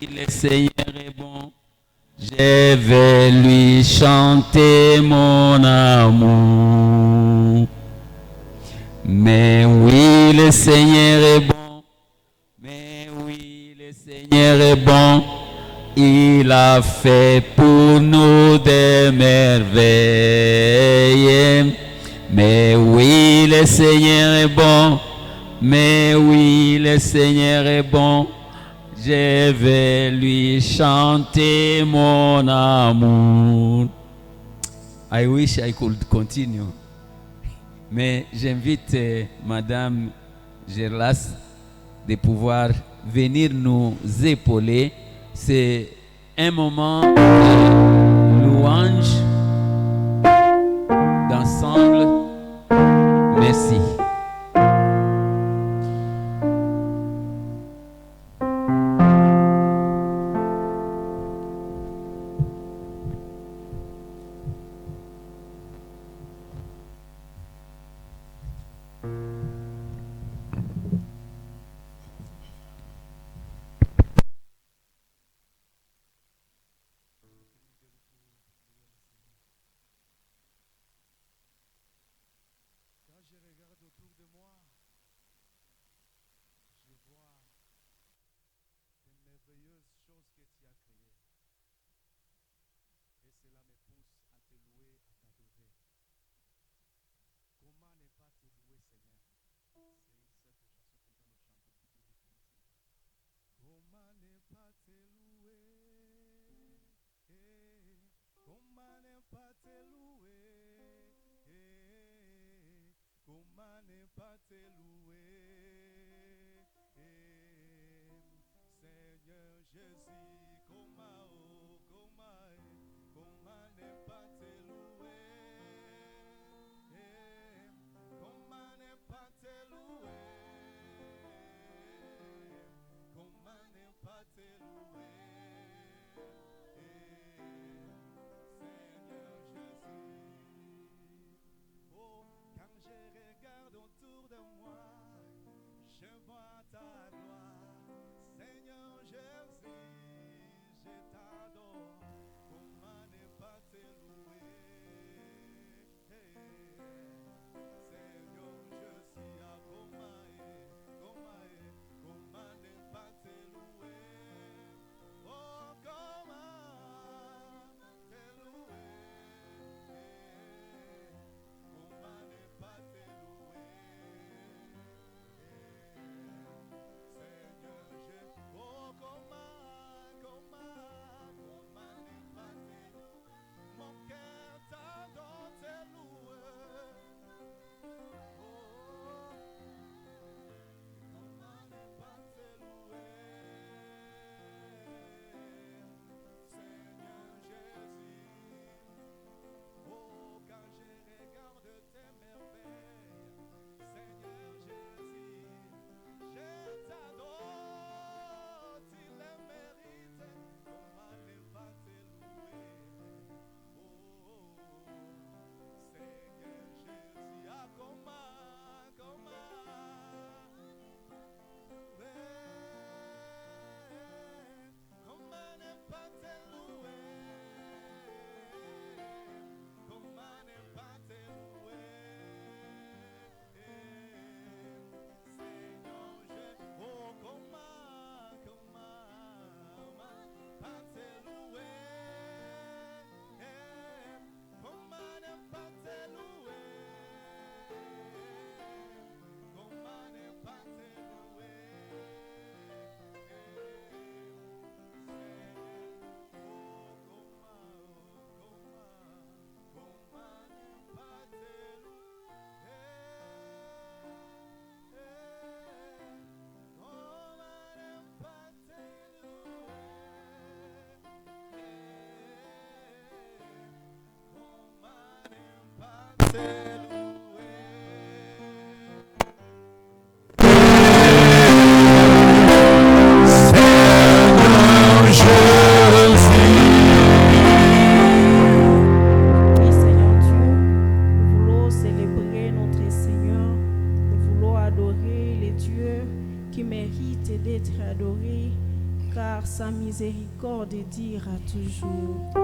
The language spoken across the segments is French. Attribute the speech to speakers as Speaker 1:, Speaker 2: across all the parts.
Speaker 1: le Seigneur est bon. Je vais lui chanter mon amour. Mais oui, le Seigneur est bon. Mais oui, le Seigneur est bon. Il a fait pour nous des merveilles. Mais oui, le Seigneur est bon. Mais oui, le Seigneur est bon. Je vais lui chanter mon amour. I wish I could continue. Mais j'invite Madame Gerlas de pouvoir venir nous épauler. C'est un moment de louange, d'ensemble. Merci.
Speaker 2: car sa miséricorde dira toujours.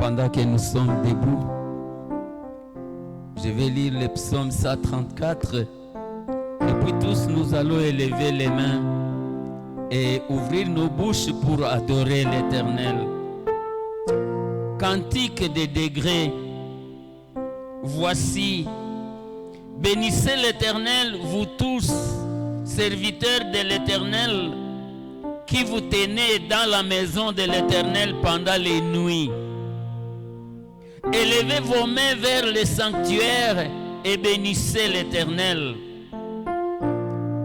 Speaker 1: Pendant que nous sommes debout, je vais lire le psaume 134 et puis tous nous allons élever les mains et ouvrir nos bouches pour adorer l'Éternel. Cantique des degrés, voici, bénissez l'Éternel, vous tous, serviteurs de l'Éternel, qui vous tenez dans la maison de l'Éternel pendant les nuits. Élevez vos mains vers le sanctuaire et bénissez l'Éternel.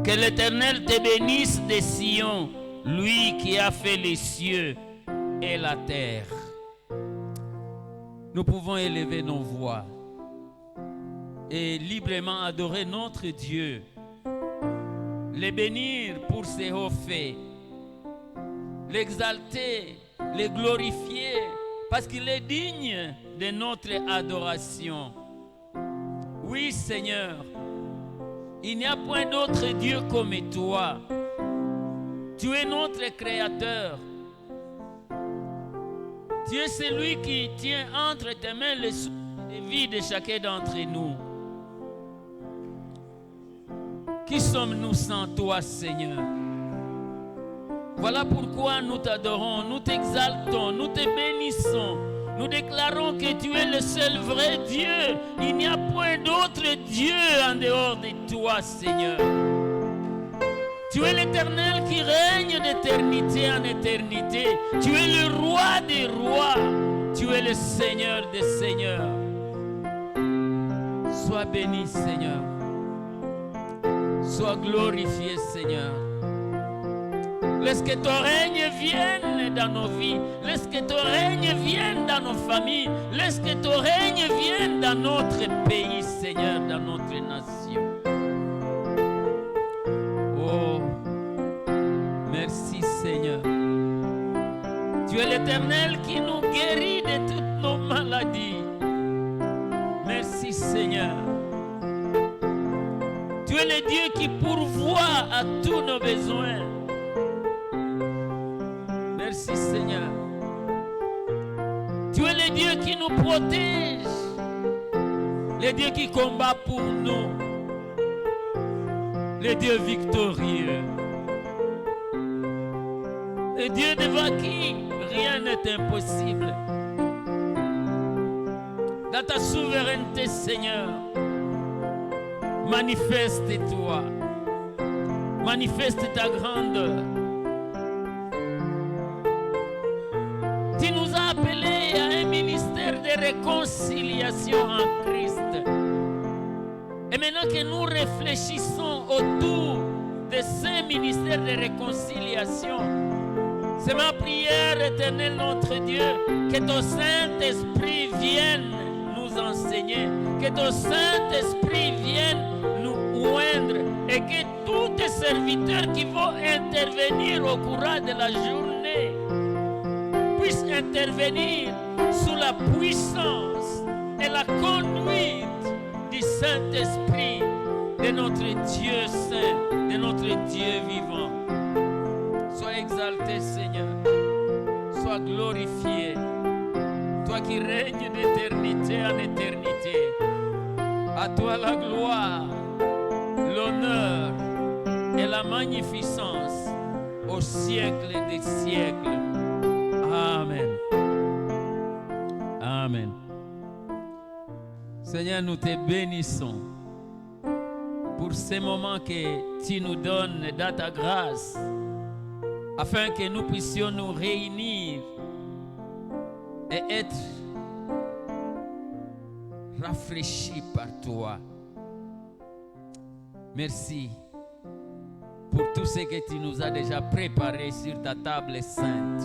Speaker 1: Que l'Éternel te bénisse de Sion, lui qui a fait les cieux et la terre. Nous pouvons élever nos voix et librement adorer notre Dieu, le bénir pour ses hauts faits, l'exalter, le glorifier, parce qu'il est digne de notre adoration. Oui, Seigneur, il n'y a point d'autre Dieu comme toi. Tu es notre Créateur. Tu es celui qui tient entre tes mains les souffles de vie de chacun d'entre nous. Qui sommes-nous sans toi, Seigneur? Voilà pourquoi nous t'adorons, nous t'exaltons, nous te bénissons. Nous déclarons que tu es le seul vrai Dieu. Il n'y a point d'autre Dieu en dehors de toi, Seigneur. Tu es l'Éternel qui règne d'éternité en éternité. Tu es le roi des rois. Tu es le Seigneur des seigneurs. Sois béni, Seigneur. Sois glorifié, Seigneur. Laisse que ton règne vienne dans nos vies. Laisse que ton règne vienne dans nos familles. Laisse que ton règne vienne dans notre pays, Seigneur, dans notre nation. Oh, merci, Seigneur. Tu es l'Éternel qui nous guérit de toutes nos maladies. Merci, Seigneur. Tu es le Dieu qui pourvoit à tous nos besoins. Merci, Seigneur. Tu es le Dieu qui nous protège. Le Dieu qui combat pour nous. Le Dieu victorieux. Le Dieu devant qui rien n'est impossible. Dans ta souveraineté, Seigneur, manifeste-toi. Manifeste ta grandeur. Tu nous as appelés à un ministère de réconciliation en Christ. Et maintenant que nous réfléchissons autour de ce ministère de réconciliation, c'est ma prière, Éternel notre Dieu, que ton Saint-Esprit vienne nous enseigner, que ton Saint-Esprit vienne nous oindre et que tous tes serviteurs qui vont intervenir au courant de la journée puissent intervenir sous la puissance et la conduite du Saint-Esprit, de notre Dieu saint, de notre Dieu vivant. Sois exalté, Seigneur. Sois glorifié. Toi qui règnes d'éternité en éternité. À toi la gloire, l'honneur et la magnificence au siècle des siècles. Amen. Amen. Seigneur, nous te bénissons pour ces moments que tu nous donnes dans ta grâce, afin que nous puissions nous réunir et être rafraîchis par toi. Merci pour tout ce que tu nous as déjà préparé sur ta table sainte.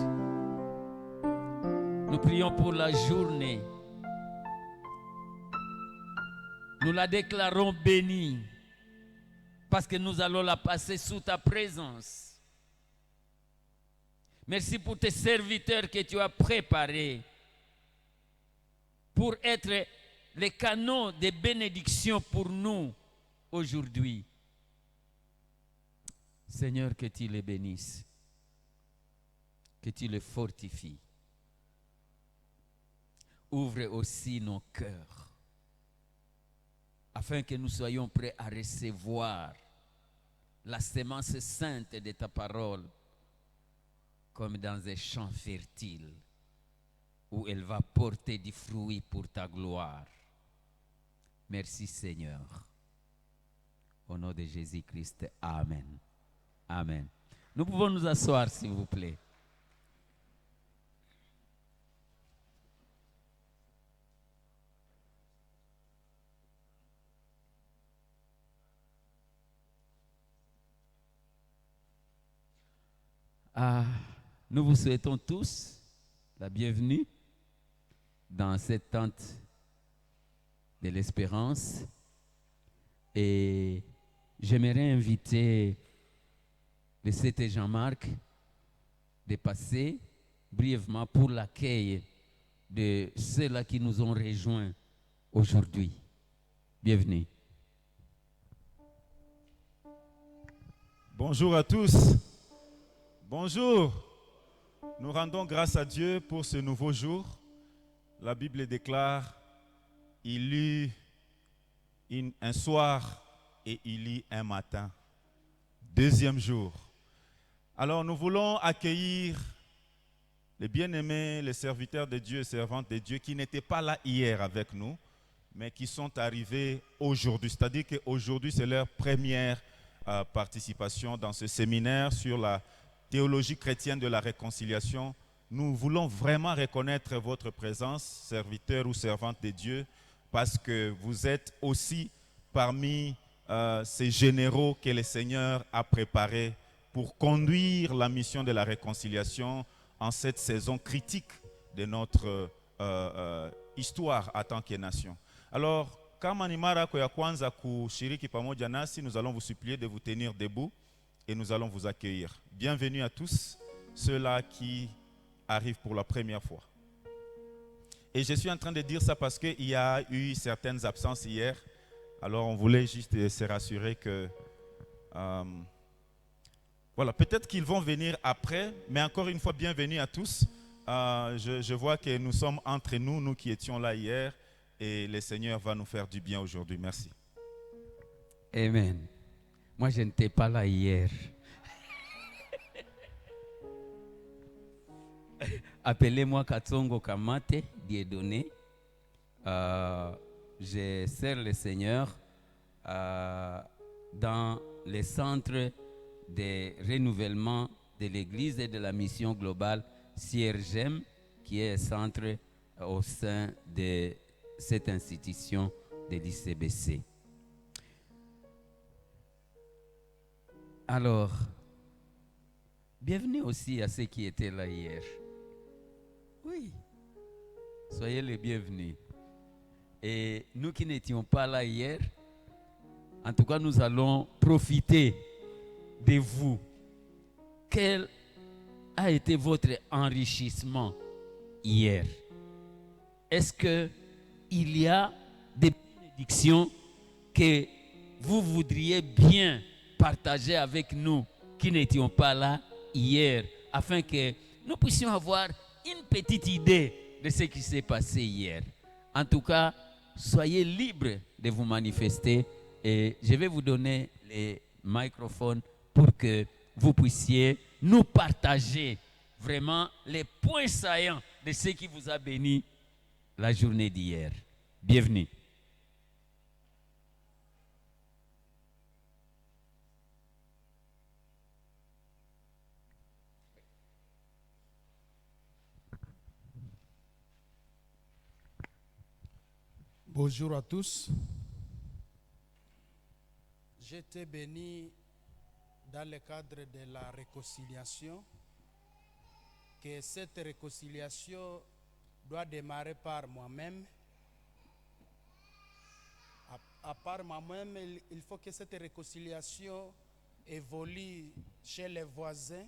Speaker 1: Nous prions pour la journée. Nous la déclarons bénie parce que nous allons la passer sous ta présence. Merci pour tes serviteurs que tu as préparés pour être les canaux de bénédiction pour nous aujourd'hui. Seigneur, que tu les bénisses, que tu les fortifies. Ouvre aussi nos cœurs afin que nous soyons prêts à recevoir la sémence sainte de ta parole comme dans un champ fertile où elle va porter du fruit pour ta gloire. Merci, Seigneur. Au nom de Jésus-Christ, Amen. Amen. Nous pouvons nous asseoir, s'il vous plaît. Nous vous souhaitons tous la bienvenue dans cette tente de l'espérance. Et j'aimerais inviter le CT Jean-Marc de passer brièvement pour l'accueil de ceux-là qui nous ont rejoints aujourd'hui. Bienvenue.
Speaker 3: Bonjour à tous. Bonjour. Nous rendons grâce à Dieu pour ce nouveau jour. La Bible déclare, il eut un soir et il eut un matin. Deuxième jour. Alors nous voulons accueillir les bien-aimés, les serviteurs de Dieu et servantes de Dieu qui n'étaient pas là hier avec nous, mais qui sont arrivés aujourd'hui. C'est-à-dire qu'aujourd'hui, c'est leur première participation dans ce séminaire sur la théologie chrétienne de la réconciliation. Nous voulons vraiment reconnaître votre présence, serviteurs ou servantes de Dieu, parce que vous êtes aussi parmi ces généraux que le Seigneur a préparés pour conduire la mission de la réconciliation en cette saison critique de notre histoire en tant que nation. Alors, kama ni mara yako ya kwanza kushiriki pamoja nasi, nous allons vous supplier de vous tenir debout et nous allons vous accueillir. Bienvenue à tous ceux-là qui arrivent pour la première fois. Et je suis en train de dire ça parce qu'il y a eu certaines absences hier. Alors, on voulait juste se rassurer que... voilà, peut-être qu'ils vont venir après, mais encore une fois, bienvenue à tous. Je vois que nous sommes entre nous, nous qui étions là hier, et le Seigneur va nous faire du bien aujourd'hui. Merci.
Speaker 1: Amen. Moi, je n'étais pas là hier. Appelez-moi Katsongo Kamate, Dieudonné. Je sers le Seigneur dans les centres de renouvellement de l'Église et de la mission globale CIRGEM, qui est un centre au sein de cette institution de l'ICBC. Alors, bienvenue aussi à ceux qui étaient là hier. Oui, soyez les bienvenus. Et nous qui n'étions pas là hier, en tout cas, nous allons profiter de vous. Quel a été votre enrichissement hier? Est-ce qu'il y a des bénédictions que vous voudriez bien partager avec nous qui n'étions pas là hier, afin que nous puissions avoir une petite idée de ce qui s'est passé hier? En tout cas, soyez libres de vous manifester et je vais vous donner les microphones pour que vous puissiez nous partager vraiment les points saillants de ce qui vous a béni la journée d'hier. Bienvenue.
Speaker 4: Bonjour à tous. J'étais béni dans le cadre de la réconciliation, que cette réconciliation doit démarrer par moi-même. À part moi-même, il faut que cette réconciliation évolue chez les voisins.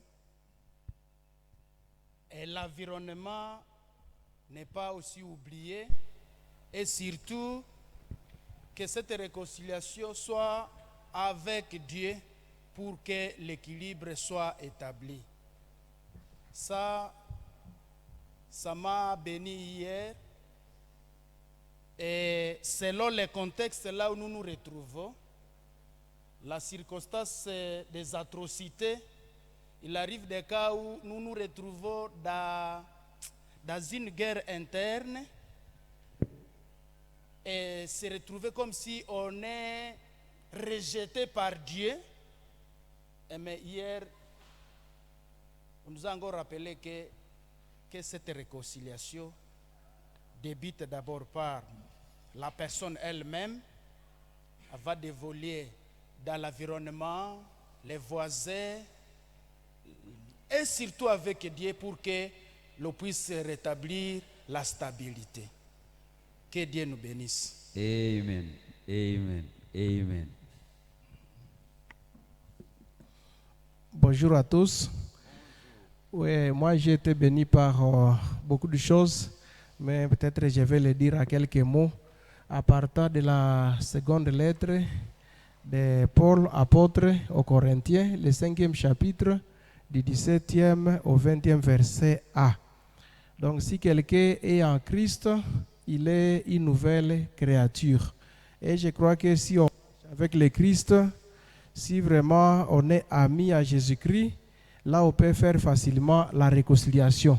Speaker 4: Et l'environnement n'est pas aussi oublié. Et surtout, que cette réconciliation soit avec Dieu pour que l'équilibre soit établi. Ça m'a béni hier. Et selon le contexte là où nous nous retrouvons, la circonstance des atrocités, il arrive des cas où nous nous retrouvons dans une guerre interne et se retrouver comme si on est rejeté par Dieu. Mais hier, on nous a encore rappelé que cette réconciliation débute d'abord par la personne elle-même, elle va dévoiler dans l'environnement, les voisins, et surtout avec Dieu pour que l'on puisse rétablir la stabilité. Que Dieu nous bénisse.
Speaker 1: Amen. Amen. Amen.
Speaker 5: Bonjour à tous. Oui, moi j'ai été béni par beaucoup de choses, mais peut-être je vais le dire à quelques mots. À partir de la seconde lettre de Paul, apôtre aux Corinthiens, le 5e chapitre, du 17e au 20e verset A. Donc si quelqu'un est en Christ, il est une nouvelle créature. Et je crois que si on marche avec le Christ, si vraiment on est ami à Jésus-Christ, là on peut faire facilement la réconciliation.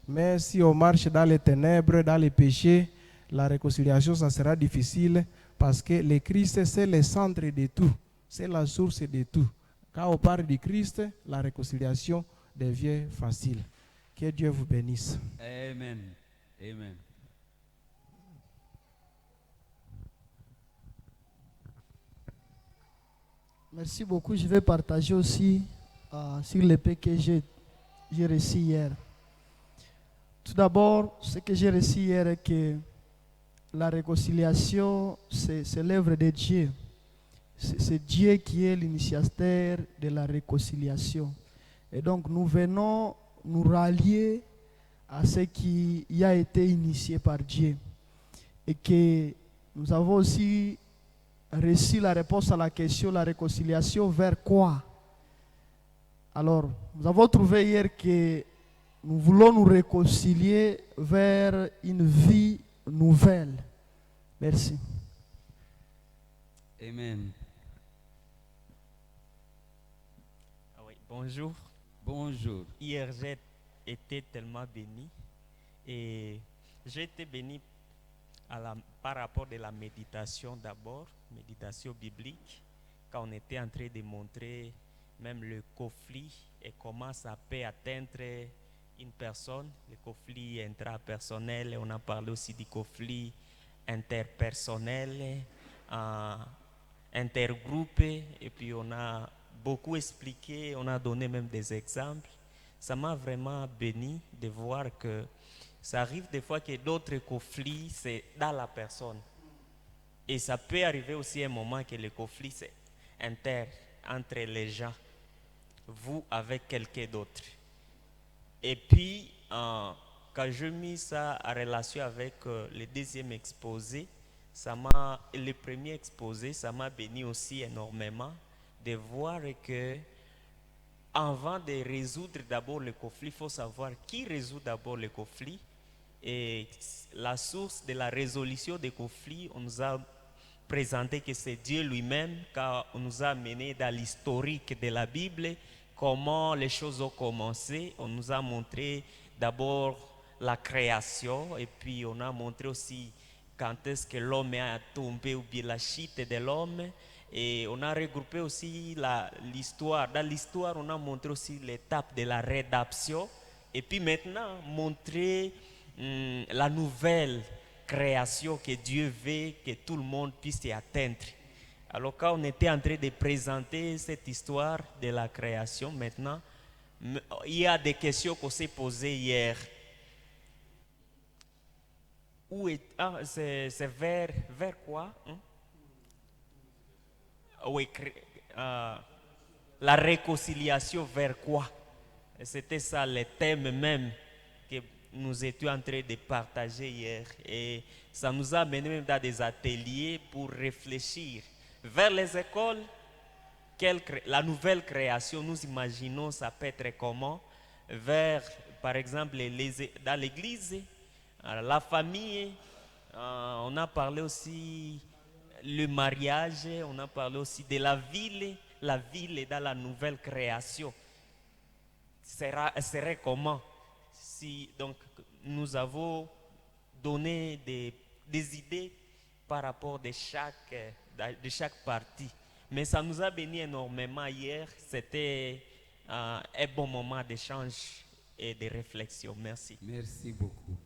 Speaker 5: Mais si on marche dans les ténèbres, dans les péchés, la réconciliation, ça sera difficile parce que le Christ, c'est le centre de tout, c'est la source de tout. Quand on parle du Christ, la réconciliation devient facile. Que Dieu vous bénisse.
Speaker 1: Amen. Amen.
Speaker 6: Merci beaucoup. Je vais partager aussi sur les paix que j'ai reçu hier. Tout d'abord, ce que j'ai reçu hier est que la réconciliation, c'est l'œuvre de Dieu. C'est Dieu qui est l'initiateur de la réconciliation. Et donc, nous venons nous rallier à ce qui a été initié par Dieu. Et que nous avons aussi reçu la réponse à la question, la réconciliation vers quoi? Alors, nous avons trouvé hier que nous voulons nous réconcilier vers une vie nouvelle. Merci.
Speaker 1: Amen.
Speaker 7: Ah oui, bonjour.
Speaker 1: Bonjour.
Speaker 7: Hier, j'ai été tellement béni et j'ai été béni par rapport de la méditation d'abord, méditation biblique, quand on était en train de montrer même le conflit et comment ça peut atteindre une personne, le conflit intrapersonnel, on a parlé aussi du conflit interpersonnel, intergroupe, et puis on a beaucoup expliqué, on a donné même des exemples. Ça m'a vraiment béni de voir que ça arrive des fois que d'autres conflits, c'est dans la personne. Et ça peut arriver aussi un moment que le conflit, c'est entre les gens, vous avec quelqu'un d'autre. Et puis, quand je mis ça en relation avec le deuxième exposé, le premier exposé, ça m'a béni aussi énormément de voir que avant de résoudre d'abord le conflit, il faut savoir qui résout d'abord le conflit. Et la source de la résolution des conflits, on nous a présenté que c'est Dieu lui-même, car on nous a amené dans l'historique de la Bible, comment les choses ont commencé. On nous a montré d'abord la création, et puis on a montré aussi quand est-ce que l'homme a tombé, ou bien la chute de l'homme. Et on a regroupé aussi l'histoire. Dans l'histoire, on a montré aussi l'étape de la rédemption. Et puis maintenant, montrer la nouvelle création que Dieu veut que tout le monde puisse y atteindre. Alors quand on était en train de présenter cette histoire de la création, maintenant, il y a des questions qu'on s'est posées hier. C'est vers quoi? Oui, la réconciliation vers quoi? C'était ça le thème même que nous étions en train de partager hier. Et ça nous a amené même dans des ateliers pour réfléchir. Vers les écoles, la nouvelle création, nous imaginons ça peut être comment? Vers, par exemple, dans l'église, la famille, on a parlé aussi le mariage, on a parlé aussi de la ville est dans la nouvelle création. Serait comment? Donc, nous avons donné des idées par rapport de chaque partie. Mais ça nous a béni énormément hier. C'était un bon moment d'échange et de réflexion. Merci.
Speaker 1: Merci beaucoup.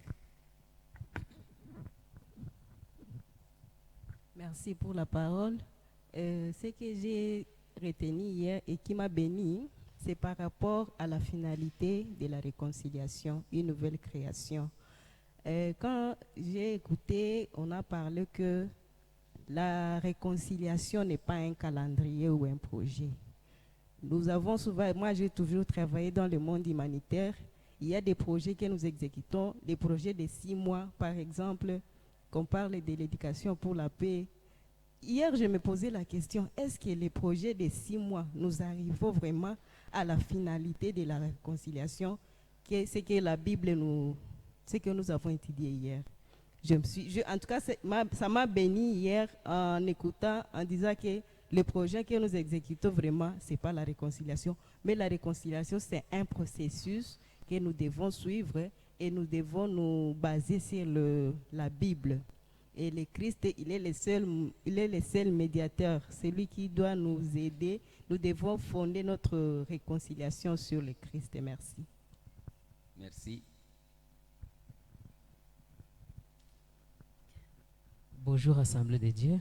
Speaker 8: Merci pour la parole. Ce que j'ai retenu hier et qui m'a béni, c'est par rapport à la finalité de la réconciliation, une nouvelle création. Quand j'ai écouté, on a parlé que la réconciliation n'est pas un calendrier ou un projet. Nous avons souvent, moi j'ai toujours travaillé dans le monde humanitaire. Il y a des projets que nous exécutons, des projets de 6 mois, par exemple, qu'on parle de l'éducation pour la paix. Hier, je me posais la question, est-ce que les projets de 6 mois, nous arrivons vraiment à la finalité de la réconciliation, c'est que la Bible ce que nous avons étudié hier? En tout cas, ça m'a béni hier en écoutant, en disant que le projet que nous exécutons vraiment, ce n'est pas la réconciliation, mais la réconciliation, c'est un processus que nous devons suivre et nous devons nous baser sur la Bible. Et le Christ, il est le seul médiateur, celui qui doit nous aider. Nous devons fonder notre réconciliation sur le Christ. Merci.
Speaker 1: Merci.
Speaker 9: Bonjour Assemblée de Dieu.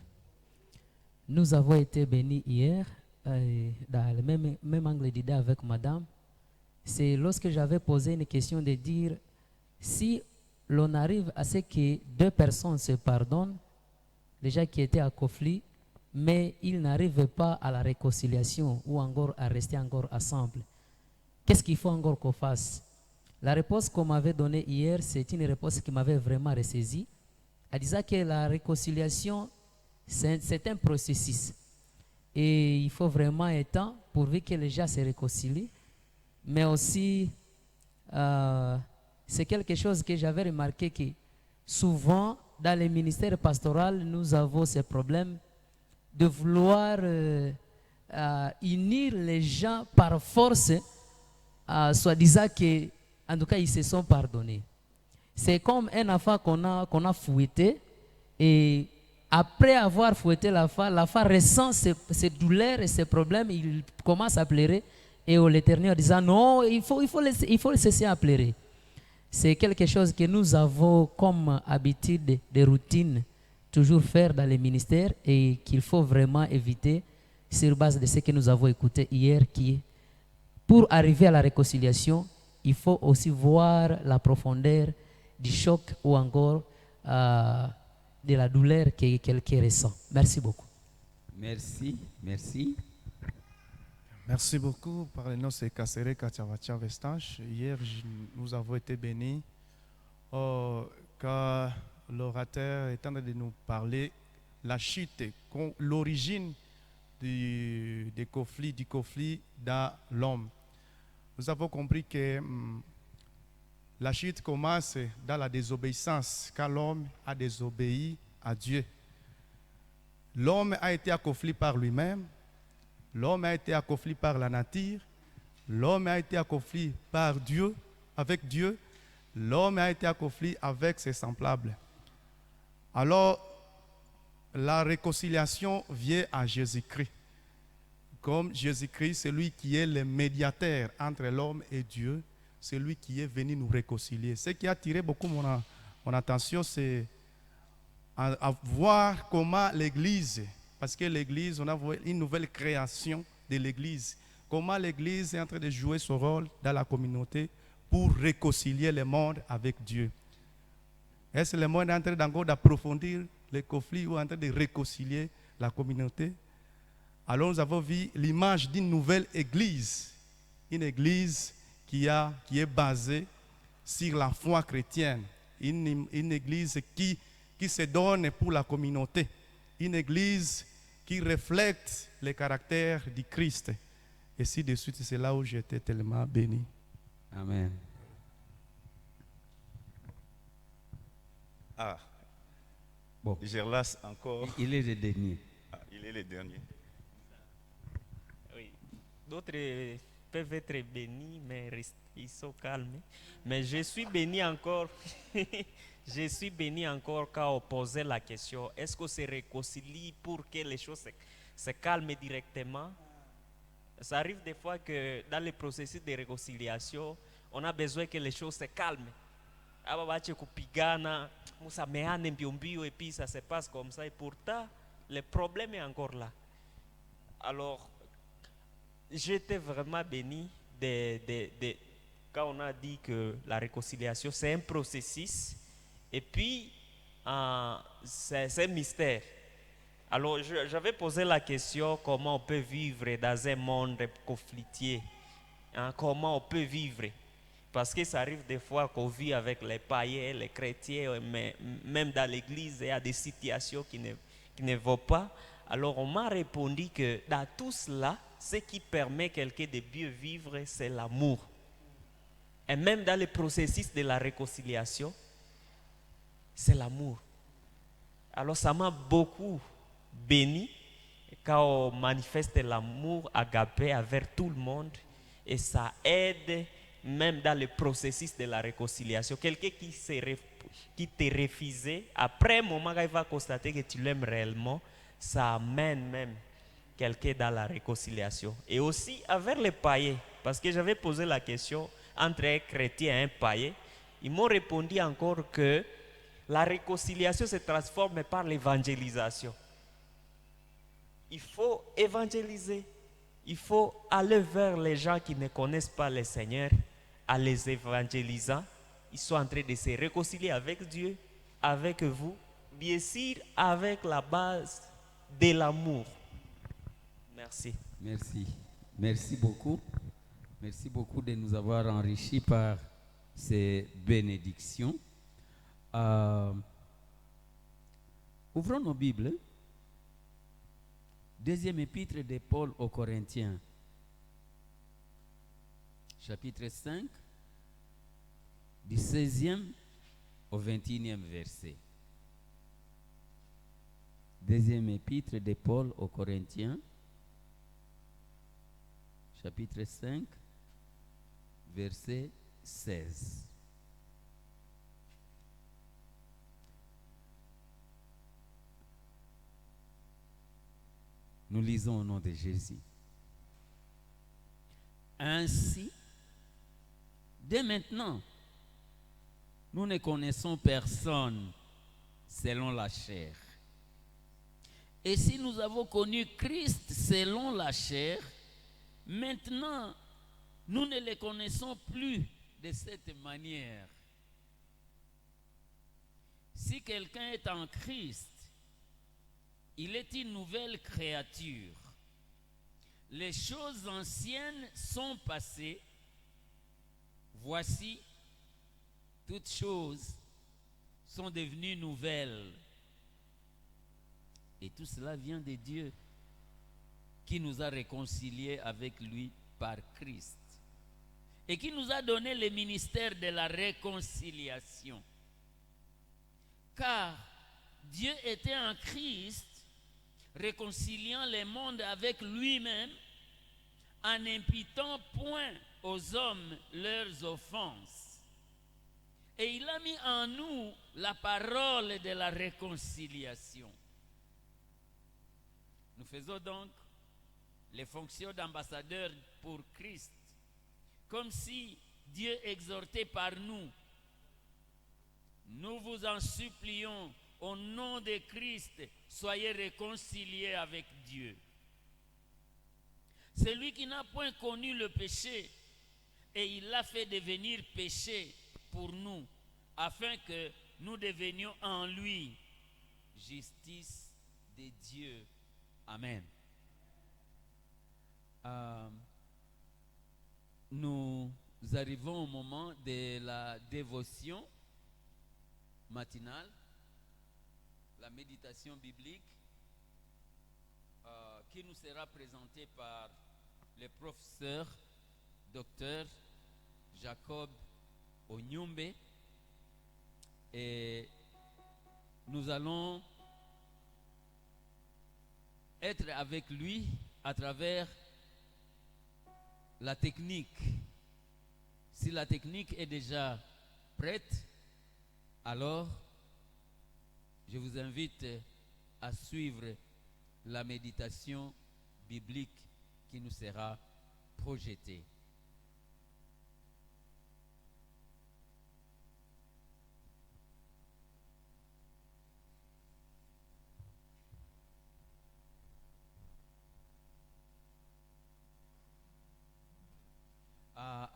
Speaker 9: Nous avons été bénis hier dans le même angle d'idée avec madame. C'est lorsque j'avais posé une question de dire si l'on arrive à ce que deux personnes se pardonnent, déjà qui étaient à conflit, mais ils n'arrivent pas à la réconciliation ou encore à rester encore ensemble. Qu'est-ce qu'il faut encore qu'on fasse? La réponse qu'on m'avait donnée hier, c'est une réponse qui m'avait vraiment ressaisi. Elle disait que la réconciliation, c'est un processus. Et il faut vraiment un temps pourvu que les gens se réconcilient. Mais aussi, c'est quelque chose que j'avais remarqué que souvent, dans les ministères pastoraux, nous avons ce problème de vouloir unir les gens par force, soi-disant que, en tout cas, ils se sont pardonnés. C'est comme un enfant qu'on a fouetté et après avoir fouetté l'enfant ressent ses douleurs et ses problèmes, il commence à pleurer et l'Éternel disant non, il faut le cesser à pleurer. C'est quelque chose que nous avons comme habitude de routine toujours faire dans les ministères et qu'il faut vraiment éviter sur base de ce que nous avons écouté hier qui pour arriver à la réconciliation, il faut aussi voir la profondeur du choc ou encore de la douleur que quelqu'un ressent. Merci beaucoup.
Speaker 1: Merci, merci.
Speaker 5: Merci beaucoup. Par le nom de Kassere Kachavacha Vestache. Hier, nous avons été bénis quand l'orateur est en train de nous parler la chute, l'origine du conflit dans l'homme. Nous avons compris que la chute commence dans la désobéissance, quand l'homme a désobéi à Dieu. L'homme a été accompli par lui-même, l'homme a été accompli par la nature, l'homme a été accompli par Dieu, avec Dieu, l'homme a été accompli avec ses semblables. Alors, la réconciliation vient à Jésus-Christ. Comme Jésus-Christ, c'est lui qui est le médiateur entre l'homme et Dieu, c'est lui qui est venu nous réconcilier. Ce qui a attiré beaucoup mon attention, c'est à voir comment l'Église, parce que l'Église, on a vu une nouvelle création de l'Église, comment l'Église est en train de jouer son rôle dans la communauté pour réconcilier le monde avec Dieu. Est-ce que le monde est en train d'approfondir les conflits ou en train de réconcilier la communauté? Alors nous avons vu l'image d'une nouvelle Église, une Église qui est basée sur la foi chrétienne, une Église qui se donne pour la communauté, une Église qui reflète le caractère du Christ. Et ainsi de suite, c'est là où j'étais tellement béni.
Speaker 1: Amen.
Speaker 3: Ah,
Speaker 1: bon.
Speaker 3: Gerlas encore.
Speaker 1: Il est le dernier.
Speaker 3: Ah, il est le dernier.
Speaker 7: Oui. D'autres peuvent être bénis, mais ils sont calmes. Mais je suis béni encore. Je suis béni encore quand on posait la question, est-ce qu'on se réconcilie pour que les choses se calment directement? Ça arrive des fois que dans le processus de réconciliation, on a besoin que les choses se calment. Et puis ça se passe comme ça. Et pourtant, le problème est encore là. Alors, j'étais vraiment béni quand on a dit que la réconciliation, c'est un processus. Et puis, c'est un mystère. Alors, j'avais posé la question, comment on peut vivre dans un monde conflictué? Comment on peut vivre? Parce que ça arrive des fois qu'on vit avec les païens, les chrétiens, mais même dans l'église, il y a des situations qui ne vont pas. Alors, on m'a répondu que dans tout cela, ce qui permet quelqu'un de bien vivre, c'est l'amour. Et même dans le processus de la réconciliation, c'est l'amour. Alors ça m'a beaucoup béni quand on manifeste l'amour agapé envers tout le monde, et ça aide même dans le processus de la réconciliation. Quelqu'un qui te refusait, après un moment, quand il va constater que tu l'aimes réellement, ça amène même quelqu'un dans la réconciliation. Et aussi envers les païens, parce que j'avais posé la question entre un chrétien et un païen, ils m'ont répondu encore que la réconciliation se transforme par l'évangélisation. Il faut évangéliser. Il faut aller vers les gens qui ne connaissent pas le Seigneur, en les évangélisant. Ils sont en train de se réconcilier avec Dieu, avec vous, bien sûr avec la base de l'amour. Merci.
Speaker 1: Merci. Merci beaucoup. Merci beaucoup de nous avoir enrichis par ces bénédictions. Ouvrons nos Bibles. Deuxième épître de Paul aux Corinthiens, chapitre 5, du 16e au 21e verset. Deuxième épître de Paul aux Corinthiens, chapitre 5, verset 16. Nous lisons au nom de Jésus. Ainsi, dès maintenant, nous ne connaissons personne selon la chair. Et si nous avons connu Christ selon la chair, maintenant, nous ne le connaissons plus de cette manière. Si quelqu'un est en Christ, il est une nouvelle créature. Les choses anciennes sont passées. Voici, toutes choses sont devenues nouvelles. Et tout cela vient de Dieu qui nous a réconciliés avec lui par Christ et qui nous a donné le ministère de la réconciliation. Car Dieu était en Christ, réconciliant le monde avec lui-même en n'imputant point aux hommes leurs offenses. Et il a mis en nous la parole de la réconciliation. Nous faisons donc les fonctions d'ambassadeurs pour Christ, comme si Dieu exhortait par nous. Nous vous en supplions, au nom de Christ, soyez réconciliés avec Dieu. Celui qui n'a point connu le péché, et il l'a fait devenir péché pour nous, afin que nous devenions en lui justice de Dieu. Amen. Nous arrivons au moment de la dévotion matinale, la méditation biblique, qui nous sera présentée par le professeur Dr Jacob Onyumbe. Et nous allons être avec lui à travers la technique. Si la technique est déjà prête, alors je vous invite à suivre la méditation biblique qui nous sera projetée.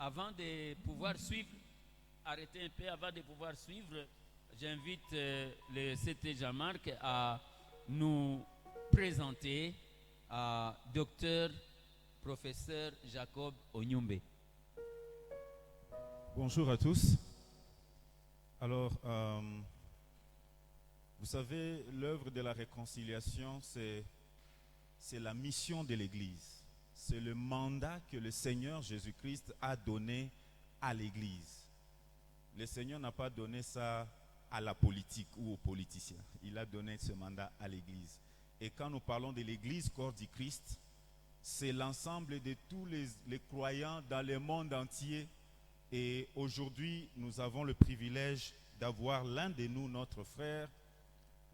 Speaker 1: Avant de pouvoir suivre, arrêtez un peu, avant de pouvoir suivre, j'invite le CT Jean-Marc à nous présenter Docteur Professeur Jacob Onyumbe.
Speaker 3: Bonjour à tous. Alors, vous savez, l'œuvre de la réconciliation, c'est la mission de l'Église. C'est le mandat que le Seigneur Jésus-Christ a donné à l'Église. Le Seigneur n'a pas donné ça à la politique ou aux politiciens. Il a donné ce mandat à l'Église. Et quand nous parlons de l'Église, corps du Christ, c'est l'ensemble de tous les croyants dans le monde entier. Et aujourd'hui, nous avons le privilège d'avoir l'un de nous, notre frère,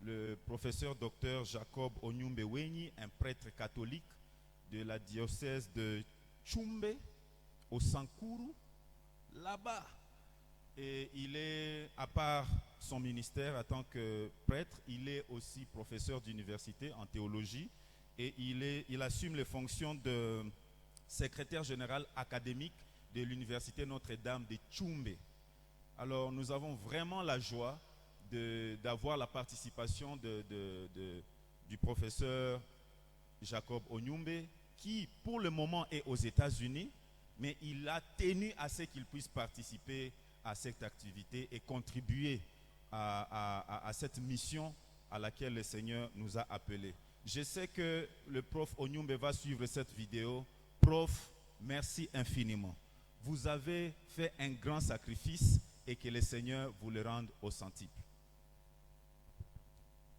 Speaker 3: le professeur docteur Jacob Onyumbe-Wenyi, un prêtre catholique de la diocèse de Tchumbe, au Sankuru, là-bas. Et il est, à part son ministère en tant que prêtre, il est aussi professeur d'université en théologie et il assume les fonctions de secrétaire général académique de l'université Notre-Dame de Tchumbe. Alors nous avons vraiment la joie d'avoir la participation du professeur Jacob Onyumbe, qui pour le moment est aux États-Unis, mais il a tenu à ce qu'il puisse participer à cette activité et contribuer à cette mission à laquelle le Seigneur nous a appelés. Je sais que le prof Onyumbe va suivre cette vidéo. Prof, merci infiniment. Vous avez fait un grand sacrifice et que le Seigneur vous le rende au centuple.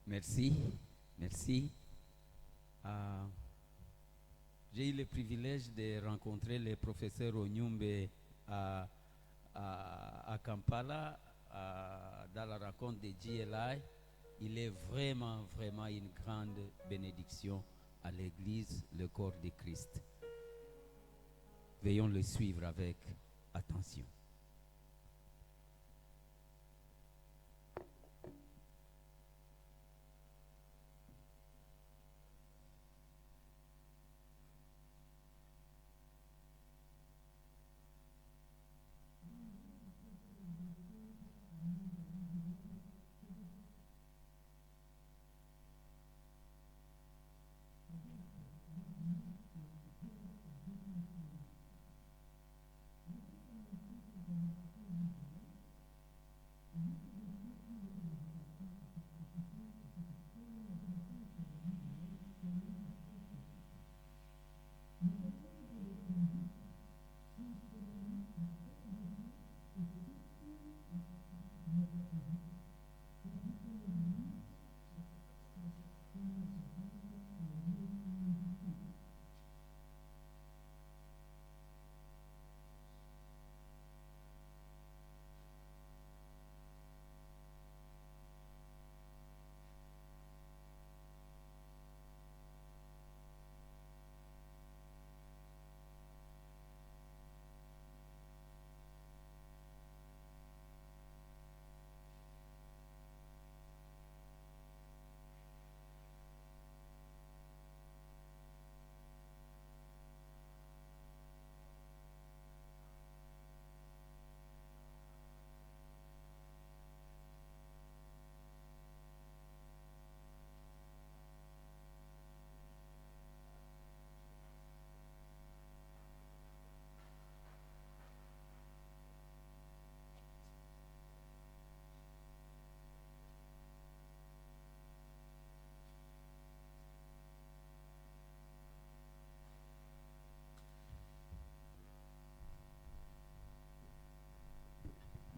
Speaker 1: Merci, merci. J'ai eu le privilège de rencontrer le professeur Onyumbe à Kampala, dans la rencontre de GLI. Il est vraiment, vraiment une grande bénédiction à l'Église, le corps de Christ. Veillons le suivre avec attention.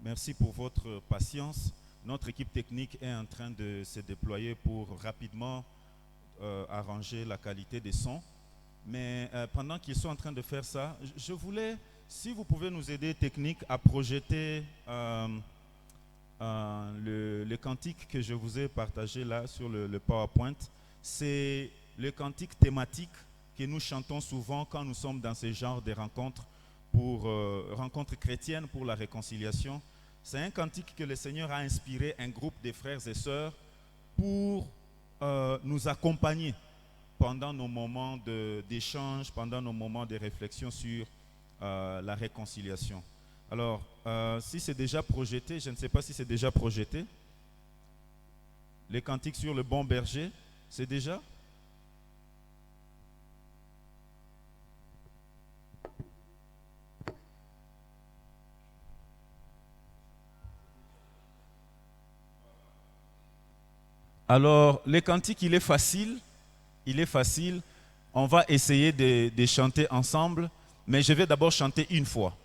Speaker 3: Merci pour votre patience. Notre équipe technique est en train de se déployer pour rapidement arranger la qualité des sons. Mais pendant qu'ils sont en train de faire ça, je voulais, si vous pouvez nous aider, technique, à projeter le cantique que je vous ai partagé là sur le PowerPoint. C'est le cantique thématique que nous chantons souvent quand nous sommes dans ce genre de rencontres, pour rencontres chrétiennes pour la réconciliation. C'est un cantique que le Seigneur a inspiré un groupe de frères et sœurs pour nous accompagner pendant nos moments d'échange, pendant nos moments de réflexion sur la réconciliation. Alors, si c'est déjà projeté, je ne sais pas si c'est déjà projeté. Les cantiques sur le bon berger, c'est déjà? Alors, le cantique, il est facile. On va essayer de chanter ensemble, mais je vais d'abord chanter une fois.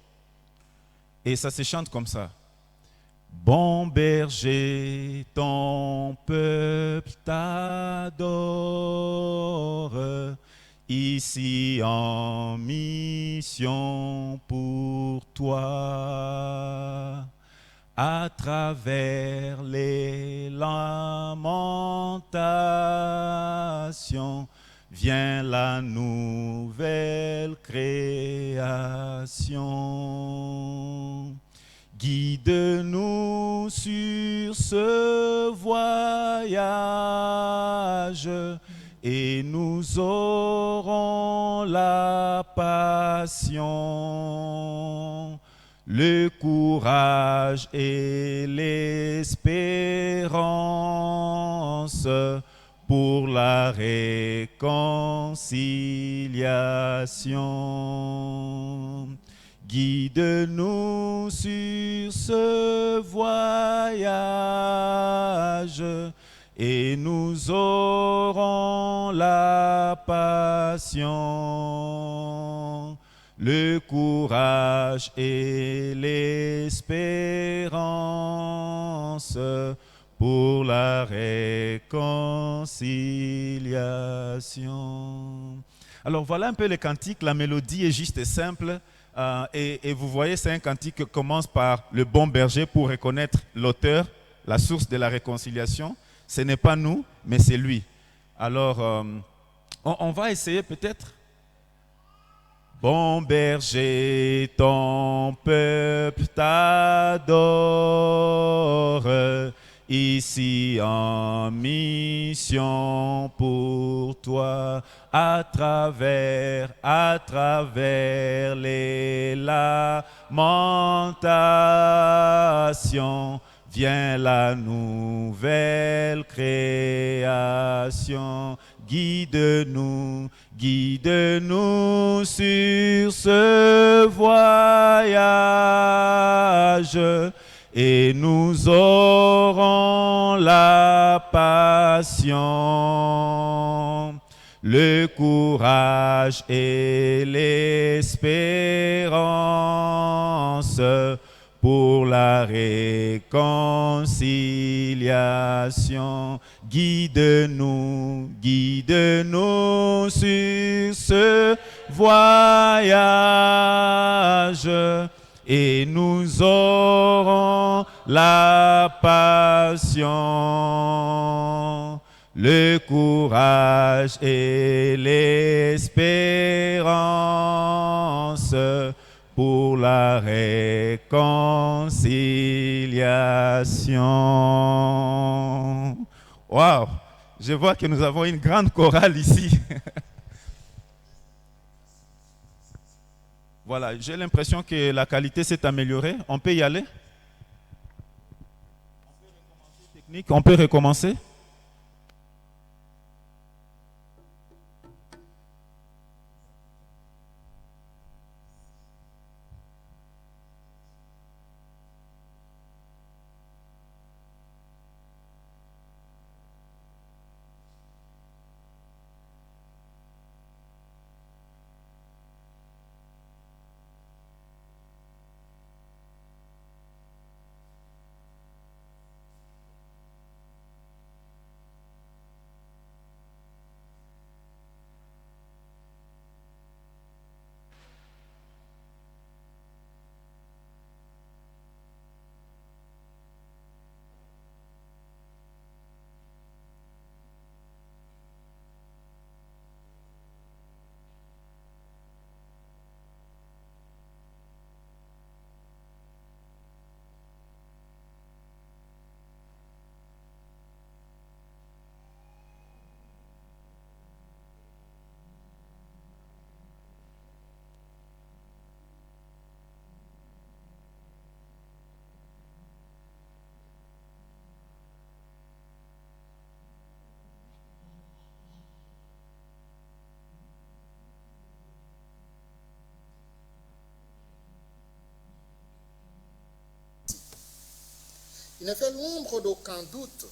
Speaker 3: Et ça se chante comme ça. Bon berger, ton peuple t'adore, ici en mission pour toi. À travers les lamentations, vient la nouvelle création. Guide-nous sur ce voyage et nous aurons la passion, le courage et l'espérance pour la réconciliation. Guide-nous sur ce voyage et nous aurons la passion, le courage et l'espérance pour la réconciliation. Alors voilà un peu le cantique, la mélodie est juste et simple. Et vous voyez, c'est un cantique qui commence par le bon berger pour reconnaître l'auteur, la source de la réconciliation. Ce n'est pas nous, mais c'est lui. Alors, on va essayer peut-être. Bon berger, ton peuple t'adore, ici en mission pour toi. À travers les lamentations, vient la nouvelle création. Guide-nous sur ce voyage et nous aurons la passion, le courage et l'espérance pour la réconciliation. Guide-nous sur ce voyage et nous aurons la passion, le courage et l'espérance pour la réconciliation. Waouh! Je vois que nous avons une grande chorale ici. Voilà, j'ai l'impression que la qualité s'est améliorée. On peut y aller? On peut recommencer?
Speaker 10: Il ne fait l'ombre d'aucun doute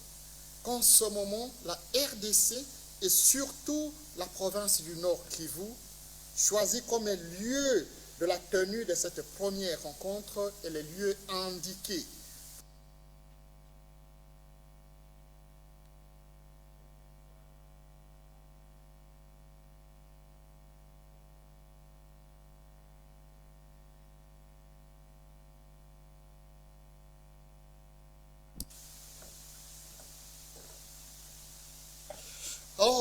Speaker 10: qu'en ce moment, la RDC et surtout la province du Nord Kivu, choisis comme lieu de la tenue de cette première rencontre et les lieux indiqués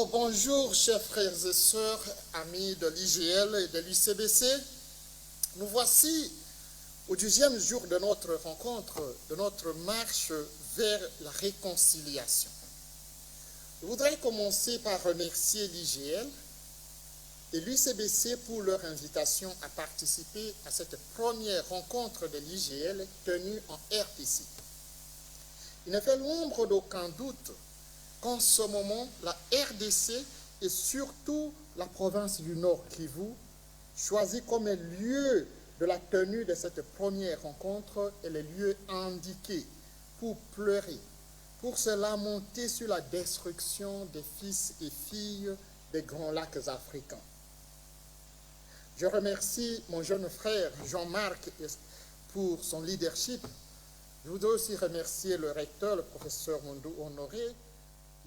Speaker 10: Alors, bonjour chers frères et sœurs, amis de l'IGL et de l'UCBC. Nous voici au 10e jour de notre rencontre, de notre marche vers la réconciliation. Je voudrais commencer par remercier l'IGL et l'UCBC pour leur invitation à participer à cette première rencontre de l'IGL tenue en RDC. Il ne fait l'ombre d'aucun doute qu'en ce moment, la RDC et surtout la province du Nord Kivu, choisie comme lieu de la tenue de cette première rencontre, est le lieu indiqué pour pleurer, pour se lamenter sur la destruction des fils et filles des Grands Lacs africains. Je remercie mon jeune frère Jean-Marc pour son leadership. Je voudrais aussi remercier le recteur, le professeur Mondou Honoré,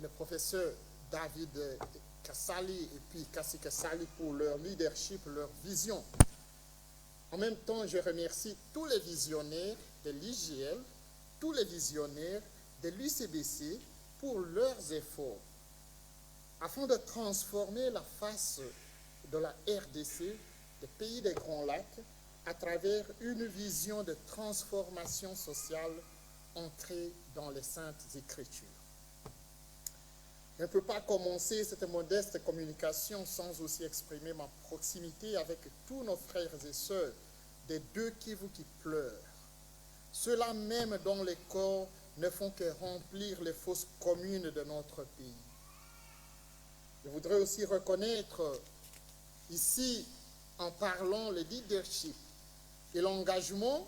Speaker 10: le professeur David Kassali et puis Kassi Kassali pour leur leadership, leur vision. En même temps, je remercie tous les visionnaires de l'IGL, tous les visionnaires de l'UCBC pour leurs efforts afin de transformer la face de la RDC, des pays des Grands Lacs, à travers une vision de transformation sociale ancrée dans les Saintes Écritures. Je ne peux pas commencer cette modeste communication sans aussi exprimer ma proximité avec tous nos frères et sœurs des deux Kivu qui pleurent, ceux-là même dont les corps ne font que remplir les fosses communes de notre pays. Je voudrais aussi reconnaître ici, en parlant, le leadership et l'engagement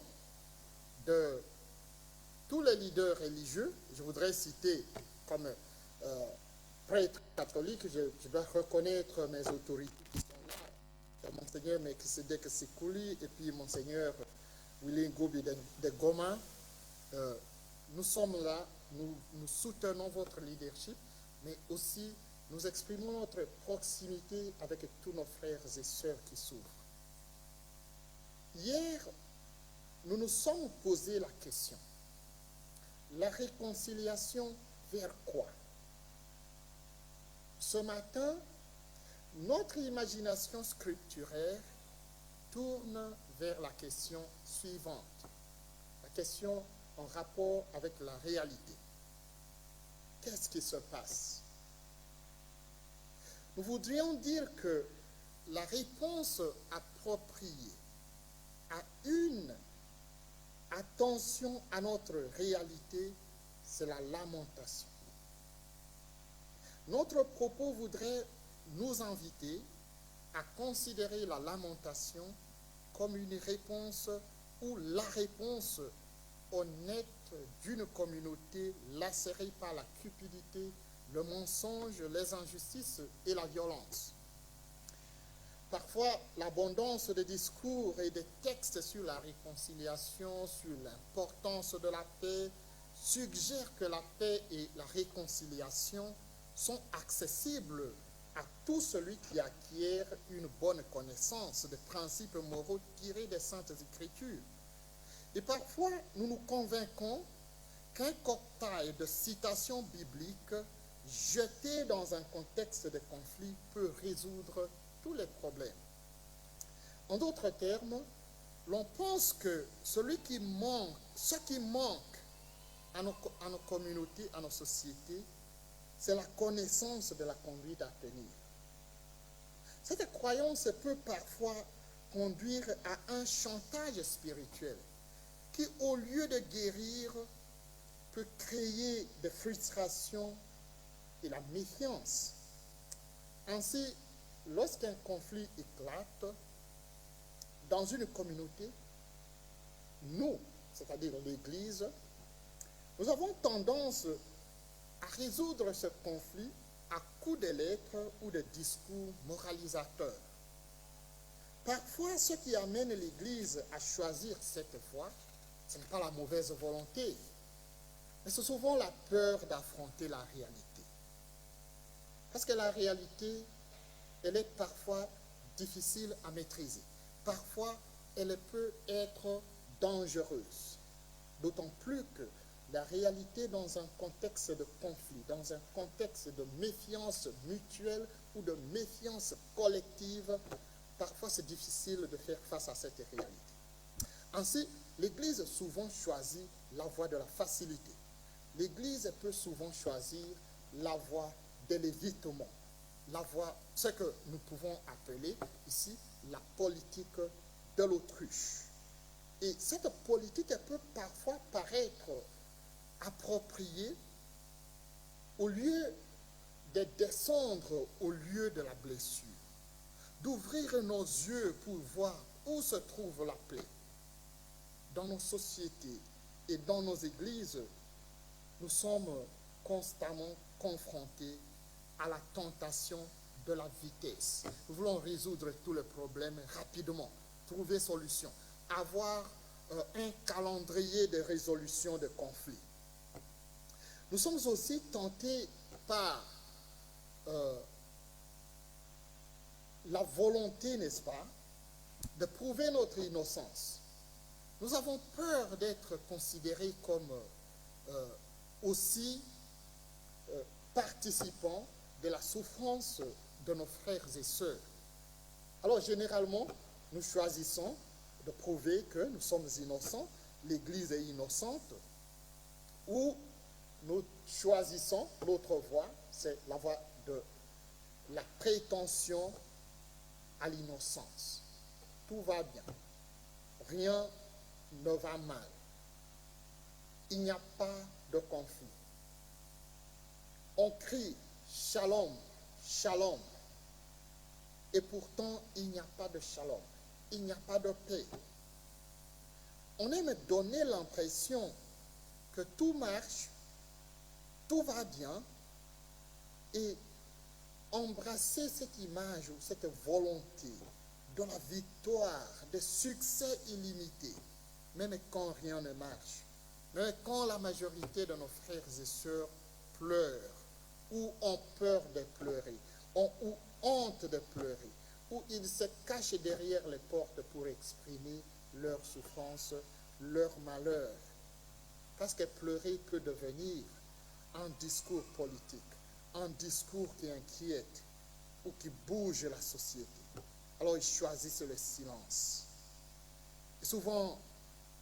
Speaker 10: de tous les leaders religieux. Je voudrais citer comme prêtre catholique, je dois reconnaître mes autorités qui sont là, Monseigneur Melchisedek Sikouli et puis Monseigneur Willy Gobi de Goma. Nous sommes là, nous soutenons votre leadership, mais aussi nous exprimons notre proximité avec tous nos frères et sœurs qui souffrent. Hier, nous nous sommes posé la question, la réconciliation vers quoi? Ce matin, notre imagination scripturaire tourne vers la question suivante, la question en rapport avec la réalité. Qu'est-ce qui se passe? Nous voudrions dire que la réponse appropriée à une attention à notre réalité, c'est la lamentation. Notre propos voudrait nous inviter à considérer la lamentation comme une réponse ou la réponse honnête d'une communauté lacérée par la cupidité, le mensonge, les injustices et la violence. Parfois, l'abondance de discours et de textes sur la réconciliation, sur l'importance de la paix, suggère que la paix et la réconciliation sont accessibles à tout celui qui acquiert une bonne connaissance des principes moraux tirés des Saintes Écritures. Et parfois, nous nous convainquons qu'un cocktail de citations bibliques jetées dans un contexte de conflit peut résoudre tous les problèmes. En d'autres termes, l'on pense que ce qui manque à nos communautés, à nos sociétés, c'est la connaissance de la conduite à tenir. Cette croyance peut parfois conduire à un chantage spirituel qui, au lieu de guérir, peut créer des frustrations et la méfiance. Ainsi, lorsqu'un conflit éclate dans une communauté, nous, c'est-à-dire l'Église, nous avons tendance à résoudre ce conflit à coups de lettres ou de discours moralisateurs. Parfois, ce qui amène l'Église à choisir cette voie, ce n'est pas la mauvaise volonté, mais c'est souvent la peur d'affronter la réalité. Parce que la réalité, elle est parfois difficile à maîtriser. Parfois, elle peut être dangereuse. D'autant plus que la réalité dans un contexte de conflit, dans un contexte de méfiance mutuelle ou de méfiance collective, parfois c'est difficile de faire face à cette réalité. Ainsi, l'Église souvent choisit la voie de la facilité. L'Église peut souvent choisir la voie de l'évitement, la voie, ce que nous pouvons appeler ici la politique de l'autruche. Et cette politique elle peut parfois paraître appropriée au lieu de descendre au lieu de la blessure, d'ouvrir nos yeux pour voir où se trouve la plaie. Dans nos sociétés et dans nos églises, nous sommes constamment confrontés à la tentation de la vitesse. Nous voulons résoudre tous les problèmes rapidement, trouver solution, avoir un calendrier de résolution de conflits. Nous sommes aussi tentés par la volonté, n'est-ce pas, de prouver notre innocence. Nous avons peur d'être considérés comme aussi participants de la souffrance de nos frères et sœurs. Alors généralement, nous choisissons de prouver que nous sommes innocents, l'Église est innocente, ou nous choisissons l'autre voie, c'est la voie de la prétention à l'innocence. Tout va bien, rien ne va mal, il n'y a pas de conflit. On crie shalom, shalom, et pourtant il n'y a pas de shalom, il n'y a pas de paix. On aime donner l'impression que tout marche, tout va bien, et embrasser cette image ou cette volonté de la victoire, de succès illimité, même quand rien ne marche, même quand la majorité de nos frères et sœurs pleurent, ou ont peur de pleurer, ou honte de pleurer, ou ils se cachent derrière les portes pour exprimer leur souffrance, leur malheur. Parce que pleurer peut devenir un discours politique, un discours qui inquiète ou qui bouge la société. Alors ils choisissent le silence. Et souvent,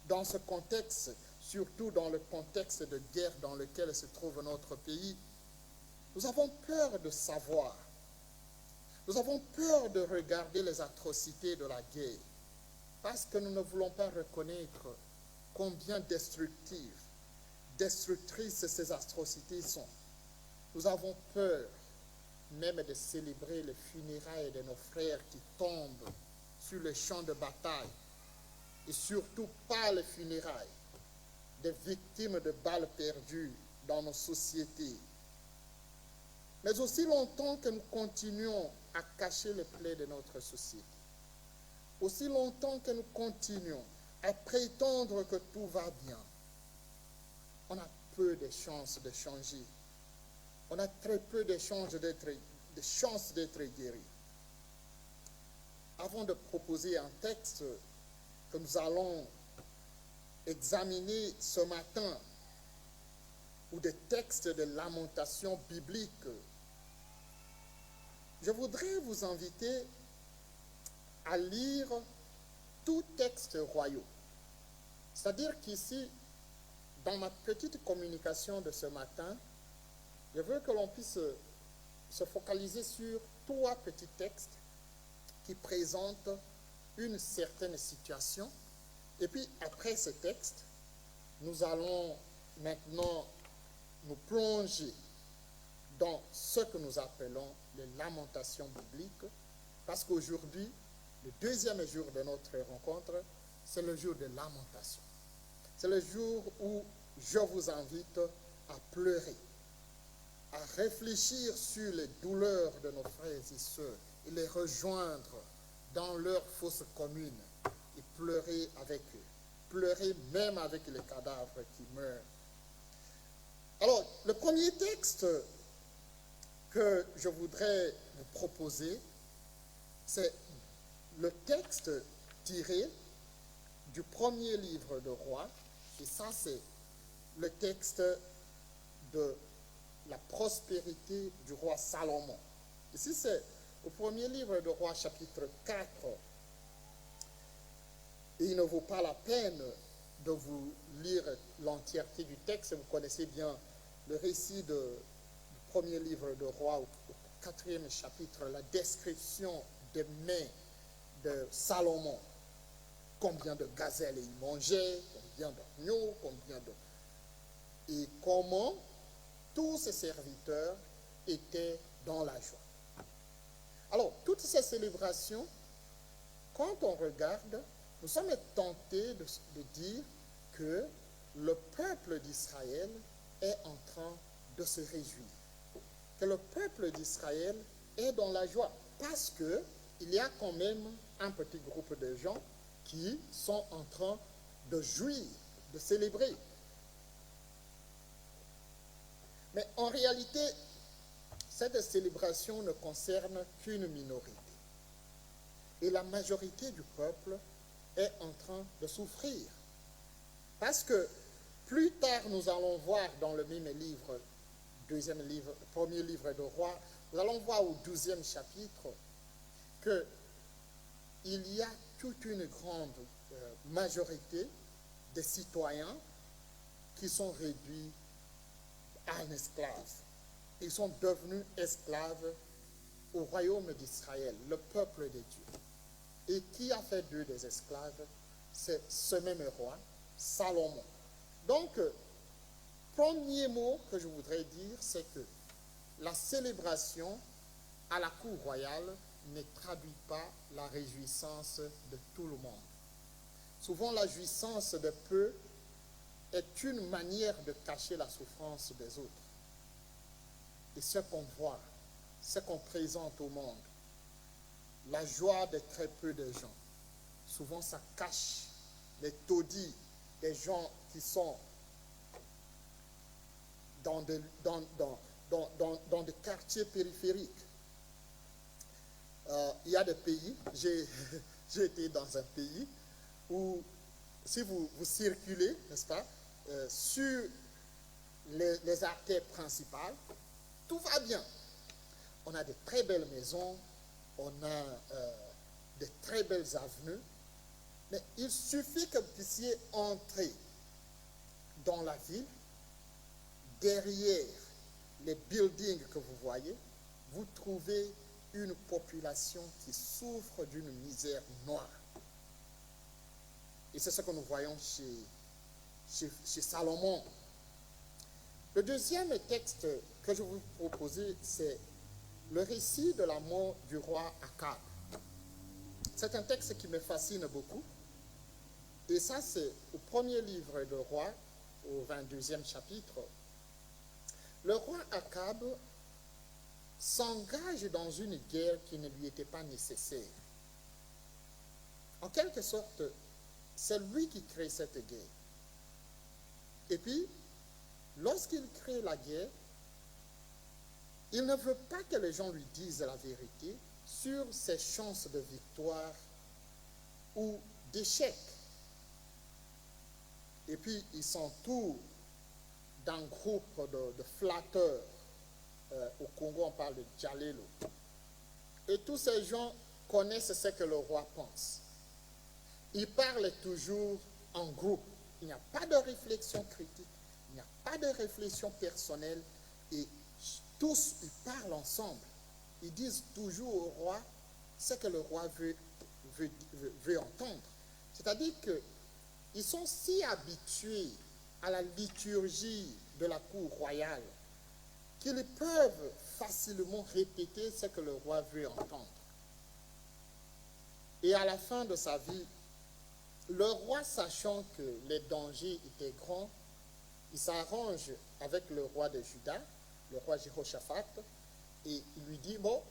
Speaker 10: dans ce contexte, surtout dans le contexte de guerre dans lequel se trouve notre pays, nous avons peur de savoir. Nous avons peur de regarder les atrocités de la guerre parce que nous ne voulons pas reconnaître combien destructrices ces atrocités sont. Nous avons peur même de célébrer les funérailles de nos frères qui tombent sur le champ de bataille, et surtout pas les funérailles des victimes de balles perdues dans nos sociétés. Mais aussi longtemps que nous continuons à cacher les plaies de notre société, aussi longtemps que nous continuons à prétendre que tout va bien, on a peu de chances de changer. On a très peu de chances d'être guéri. Avant de proposer un texte que nous allons examiner ce matin, ou des textes de lamentation biblique, je voudrais vous inviter à lire tout texte royaux. C'est-à-dire qu'ici, dans ma petite communication de ce matin, je veux que l'on puisse se focaliser sur 3 petits textes qui présentent une certaine situation. Et puis, après ce texte, nous allons maintenant nous plonger dans ce que nous appelons les lamentations bibliques, parce qu'aujourd'hui, le 2e jour de notre rencontre, c'est le jour de lamentation. C'est le jour où je vous invite à pleurer, à réfléchir sur les douleurs de nos frères et sœurs et les rejoindre dans leur fosse commune et pleurer avec eux, pleurer même avec les cadavres qui meurent. Alors, le premier texte que je voudrais vous proposer, c'est le texte tiré du premier livre de Rois, et ça c'est le texte de la prospérité du roi Salomon. Ici, c'est au premier livre de Rois, chapitre 4. Et il ne vaut pas la peine de vous lire l'entièreté du texte. Vous connaissez bien le récit du premier livre de Rois, au 4e chapitre, la description des mets de Salomon. Combien de gazelles il mangeait, combien d'agneaux, et comment tous ses serviteurs étaient dans la joie. Alors, toutes ces célébrations, quand on regarde, nous sommes tentés de dire que le peuple d'Israël est en train de se réjouir. Que le peuple d'Israël est dans la joie. Parce qu'il y a quand même un petit groupe de gens qui sont en train de jouir, de célébrer. Mais en réalité, cette célébration ne concerne qu'une minorité. Et la majorité du peuple est en train de souffrir. Parce que plus tard, nous allons voir dans le même livre, premier livre de Rois, nous allons voir au 12e chapitre qu'il y a toute une grande majorité de citoyens qui sont réduits à un esclave. Ils sont devenus esclaves au royaume d'Israël, le peuple de Dieu. Et qui a fait d'eux des esclaves? C'est ce même roi, Salomon. Donc, premier mot que je voudrais dire, c'est que la célébration à la cour royale ne traduit pas la réjouissance de tout le monde. Souvent, la jouissance de peu est une manière de cacher la souffrance des autres. Et ce qu'on voit, ce qu'on présente au monde, la joie de très peu de gens, souvent ça cache les taudis des gens qui sont dans des quartiers périphériques. Il y a des pays, j'ai été dans un pays où si vous circulez, n'est-ce pas, sur les artères principales, tout va bien. On a de très belles maisons, on a de très belles avenues, mais il suffit que vous puissiez entrer dans la ville, derrière les buildings que vous voyez, vous trouvez une population qui souffre d'une misère noire. Et c'est ce que nous voyons chez Salomon. Le deuxième texte que je vous proposer, c'est le récit de la mort du roi Akab. C'est un texte qui me fascine beaucoup. Et ça, c'est au premier livre de Rois, au 22e chapitre. Le roi Akab s'engage dans une guerre qui ne lui était pas nécessaire. En quelque sorte, c'est lui qui crée cette guerre. Et puis, lorsqu'il crée la guerre, il ne veut pas que les gens lui disent la vérité sur ses chances de victoire ou d'échec. Et puis, il s'entoure d'un groupe de flatteurs. Au Congo, on parle de Djalelo. Et tous ces gens connaissent ce que le roi pense. Ils parlent toujours en groupe. Il n'y a pas de réflexion critique, il n'y a pas de réflexion personnelle. Et tous, ils parlent ensemble. Ils disent toujours au roi ce que le roi veut entendre. C'est-à-dire qu'ils sont si habitués à la liturgie de la cour royale qu'ils peuvent facilement répéter ce que le roi veut entendre. Et à la fin de sa vie, le roi, sachant que les dangers étaient grands, il s'arrange avec le roi de Juda, le roi Jehoshaphat, et il lui dit, bon,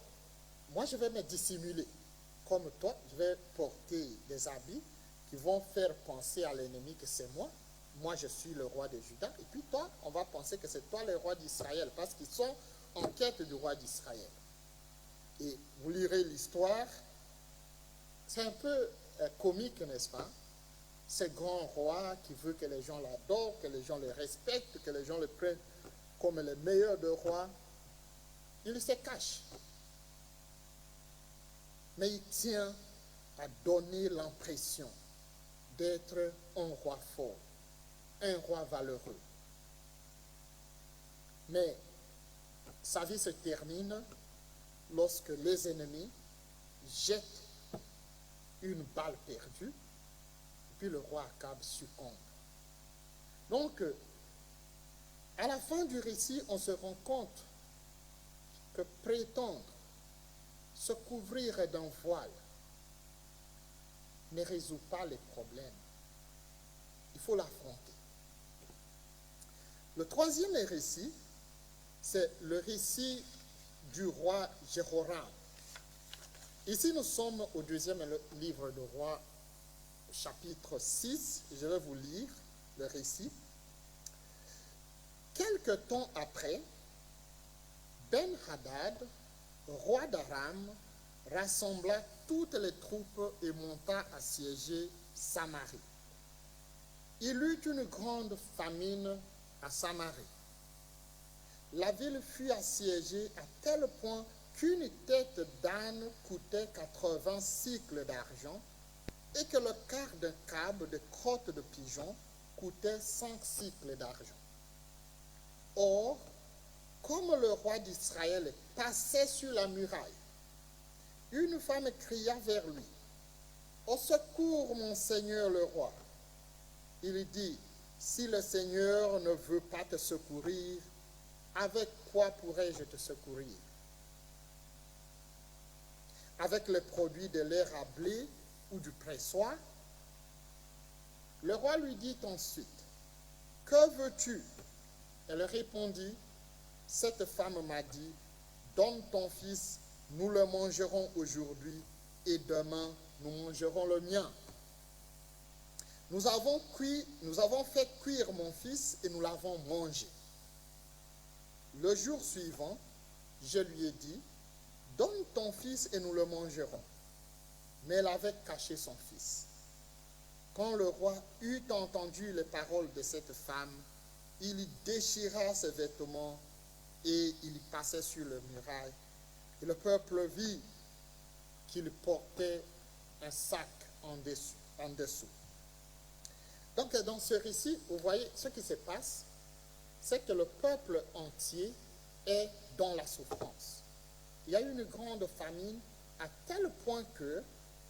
Speaker 10: moi je vais me dissimuler. Comme toi, je vais porter des habits qui vont faire penser à l'ennemi que c'est moi. Moi, je suis le roi de Juda. Et puis toi, on va penser que c'est toi le roi d'Israël, parce qu'ils sont en quête du roi d'Israël. Et vous lirez l'histoire. C'est un peu comique, n'est-ce pas? ce grand roi qui veut que les gens l'adorent, que les gens le respectent, que les gens le prennent comme le meilleur des rois. Il se cache. Mais il tient à donner l'impression d'être un roi fort, un roi valeureux. Mais sa vie se termine lorsque les ennemis jettent une balle perdue, puis le roi Akab succombe. Donc, à la fin du récit, on se rend compte que prétendre se couvrir d'un voile ne résout pas les problèmes. Il faut l'affronter. Le troisième récit, c'est le récit du roi Jéhoram. Ici, nous sommes au deuxième livre de Rois, chapitre 6. Je vais vous lire le récit. Quelque temps après, Ben-Hadad, roi d'Aram, rassembla toutes les troupes et monta assiéger Samarie. Il eut une grande famine à Samarie. La ville fut assiégée à tel point qu'une tête d'âne coûtait 80 cycles d'argent et que le quart d'un câble de crotte de pigeon coûtait 5 cycles d'argent. Or, comme le roi d'Israël passait sur la muraille, une femme cria vers lui, « Au secours, mon Seigneur le roi !» Il dit, « Si le Seigneur ne veut pas te secourir, avec quoi pourrais-je te secourir? Avec les produits de l'air à blé ou du pressoir ?» Le roi lui dit ensuite, « Que veux-tu » Elle répondit, « Cette femme m'a dit, donne ton fils, nous le mangerons aujourd'hui, et demain nous mangerons le mien. Nous avons fait cuire mon fils et nous l'avons mangé. Le jour suivant, je lui ai dit, donne ton fils et nous le mangerons. Mais elle avait caché son fils. Quand le roi eut entendu les paroles de cette femme, il y déchira ses vêtements et il passait sur le muraille. Et le peuple vit qu'il portait un sac en dessous. Donc dans ce récit, vous voyez ce qui se passe, c'est que le peuple entier est dans la souffrance. Il y a une grande famine à tel point que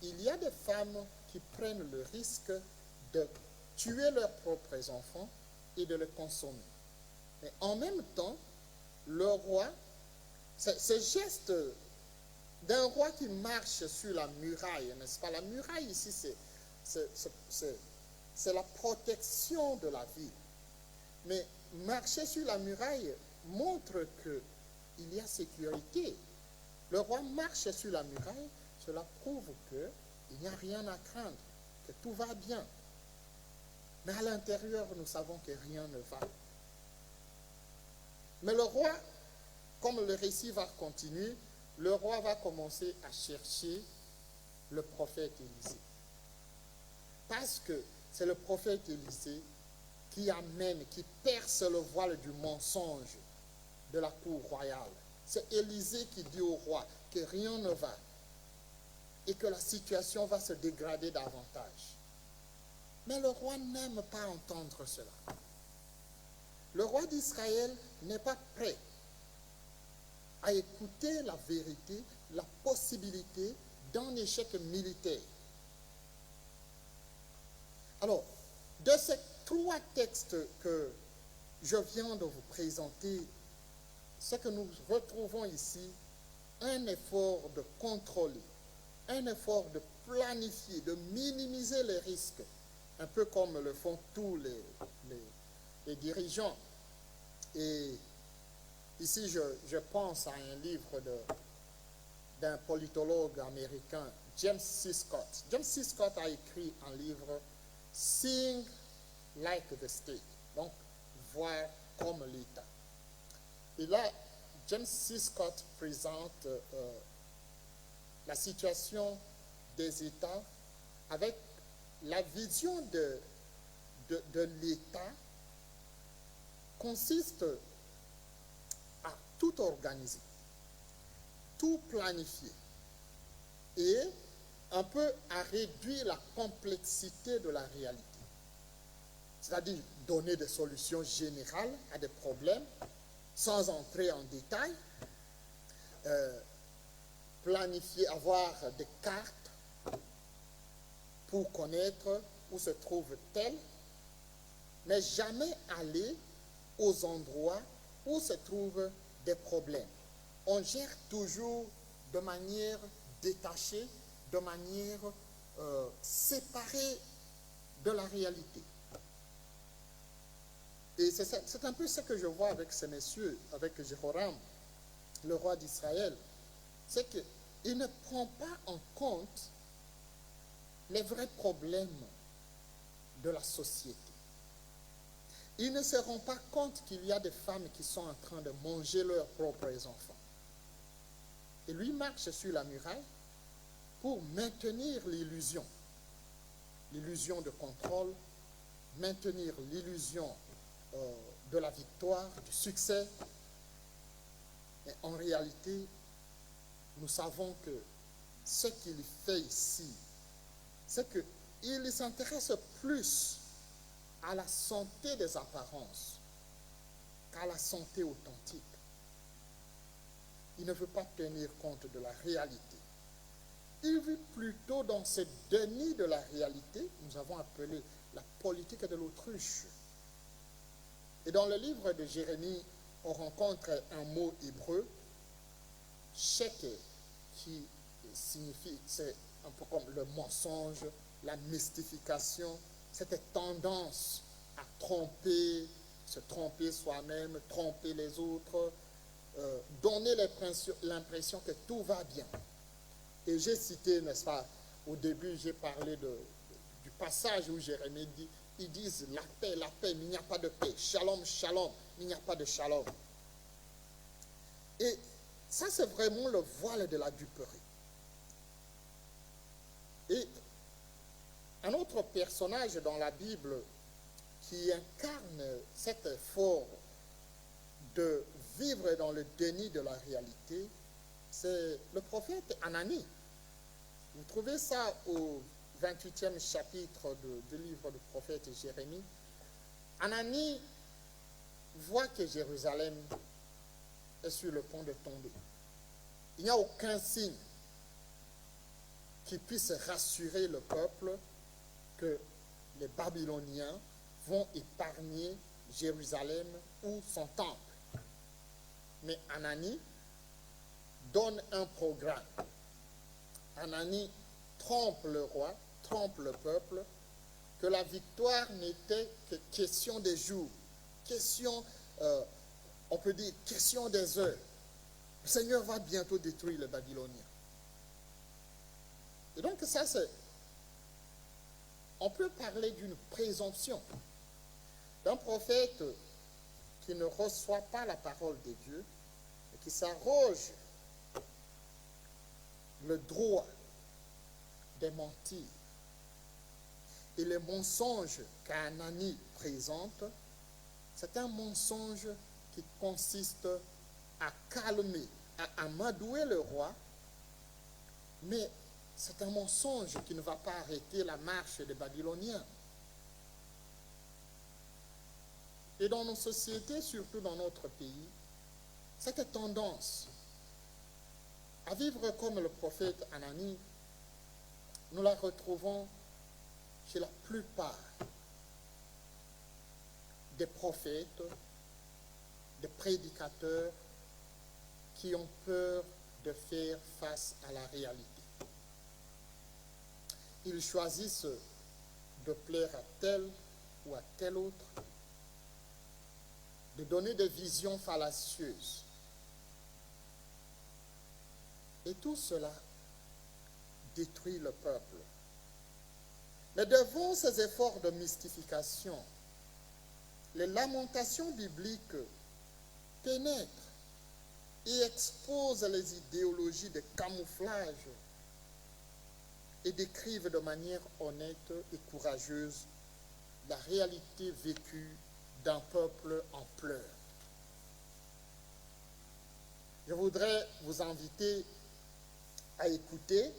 Speaker 10: il y a des femmes qui prennent le risque de tuer leurs propres enfants et de les consommer. Mais en même temps, le roi, ce geste d'un roi qui marche sur la muraille, n'est-ce pas? La muraille ici, c'est la protection de la ville. Mais marcher sur la muraille montre qu'il y a sécurité. Le roi marche sur la muraille, cela prouve qu'il n'y a rien à craindre, que tout va bien. Mais à l'intérieur, nous savons que rien ne va. Mais le roi, comme le récit va continuer, le roi va commencer à chercher le prophète Élisée. Parce que c'est le prophète Élisée qui amène, qui perce le voile du mensonge de la cour royale. C'est Élisée qui dit au roi que rien ne va et que la situation va se dégrader davantage. Mais le roi n'aime pas entendre cela. Le roi d'Israël n'est pas prêt à écouter la vérité, la possibilité d'un échec militaire. Alors, de ces 3 textes que je viens de vous présenter, ce que nous retrouvons ici, un effort de contrôler, un effort de planifier, de minimiser les risques, un peu comme le font tous les dirigeants. Et ici, je pense à un livre d'un politologue américain, James C. Scott. James C. Scott a écrit un livre, Seeing Like the State, donc voir comme l'État. Et là, James C. Scott présente la situation des États avec la vision de l'État consiste à tout organiser, tout planifier et un peu à réduire la complexité de la réalité. C'est-à-dire donner des solutions générales à des problèmes sans entrer en détail, planifier, avoir des cartes pour connaître où se trouve tel, mais jamais aller aux endroits où se trouvent des problèmes. On gère toujours de manière détachée, de manière séparée de la réalité. Et c'est un peu ce que je vois avec ces messieurs, avec Jéhoram, le roi d'Israël. C'est qu'il ne prend pas en compte les vrais problèmes de la société. Il ne se rend pas compte qu'il y a des femmes qui sont en train de manger leurs propres enfants. Et lui marche sur la muraille pour maintenir l'illusion de contrôle, maintenir l'illusion de la victoire, du succès. Mais en réalité, nous savons que ce qu'il fait ici, c'est qu'il s'intéresse plus à la santé des apparences qu'à la santé authentique. Il ne veut pas tenir compte de la réalité. Il vit plutôt dans ce déni de la réalité, nous avons appelé la politique de l'autruche. Et dans le livre de Jérémie, on rencontre un mot hébreu, sheke, qui signifie, c'est un peu comme le mensonge, la mystification, cette tendance à tromper, se tromper soi-même, tromper les autres, donner l'impression que tout va bien. Et j'ai cité, n'est-ce pas, au début j'ai parlé du passage où Jérémie dit, ils disent la paix, mais il n'y a pas de paix. Shalom, shalom, il n'y a pas de shalom. Et ça, c'est vraiment le voile de la duperie. Et un autre personnage dans la Bible qui incarne cet effort de vivre dans le déni de la réalité, c'est le prophète Anani. Vous trouvez ça au 28e chapitre du livre du prophète Jérémie. Anani voit que Jérusalem est sur le point de tomber. Il n'y a aucun signe qui puisse rassurer le peuple que les Babyloniens vont épargner Jérusalem ou son temple. Mais Anani donne un programme. Anani trompe le roi, trompe le peuple, que la victoire n'était que question des jours, question, on peut dire, question des heures. Le Seigneur va bientôt détruire les Babyloniens. Et donc ça, on peut parler d'une présomption d'un prophète qui ne reçoit pas la parole de Dieu et qui s'arroge le droit de mentir. Et le mensonge qu'Anani présente, c'est un mensonge qui consiste à calmer, à amadouer le roi, mais c'est un mensonge qui ne va pas arrêter la marche des Babyloniens. Et dans nos sociétés, surtout dans notre pays, cette tendance à vivre comme le prophète Anani, nous la retrouvons chez la plupart des prophètes, des prédicateurs qui ont peur de faire face à la réalité. Ils choisissent de plaire à tel ou à tel autre, de donner des visions fallacieuses. Et tout cela détruit le peuple. Mais devant ces efforts de mystification, les lamentations bibliques pénètrent et exposent les idéologies de camouflage et décrivent de manière honnête et courageuse la réalité vécue d'un peuple en pleurs. Je voudrais vous inviter à écouter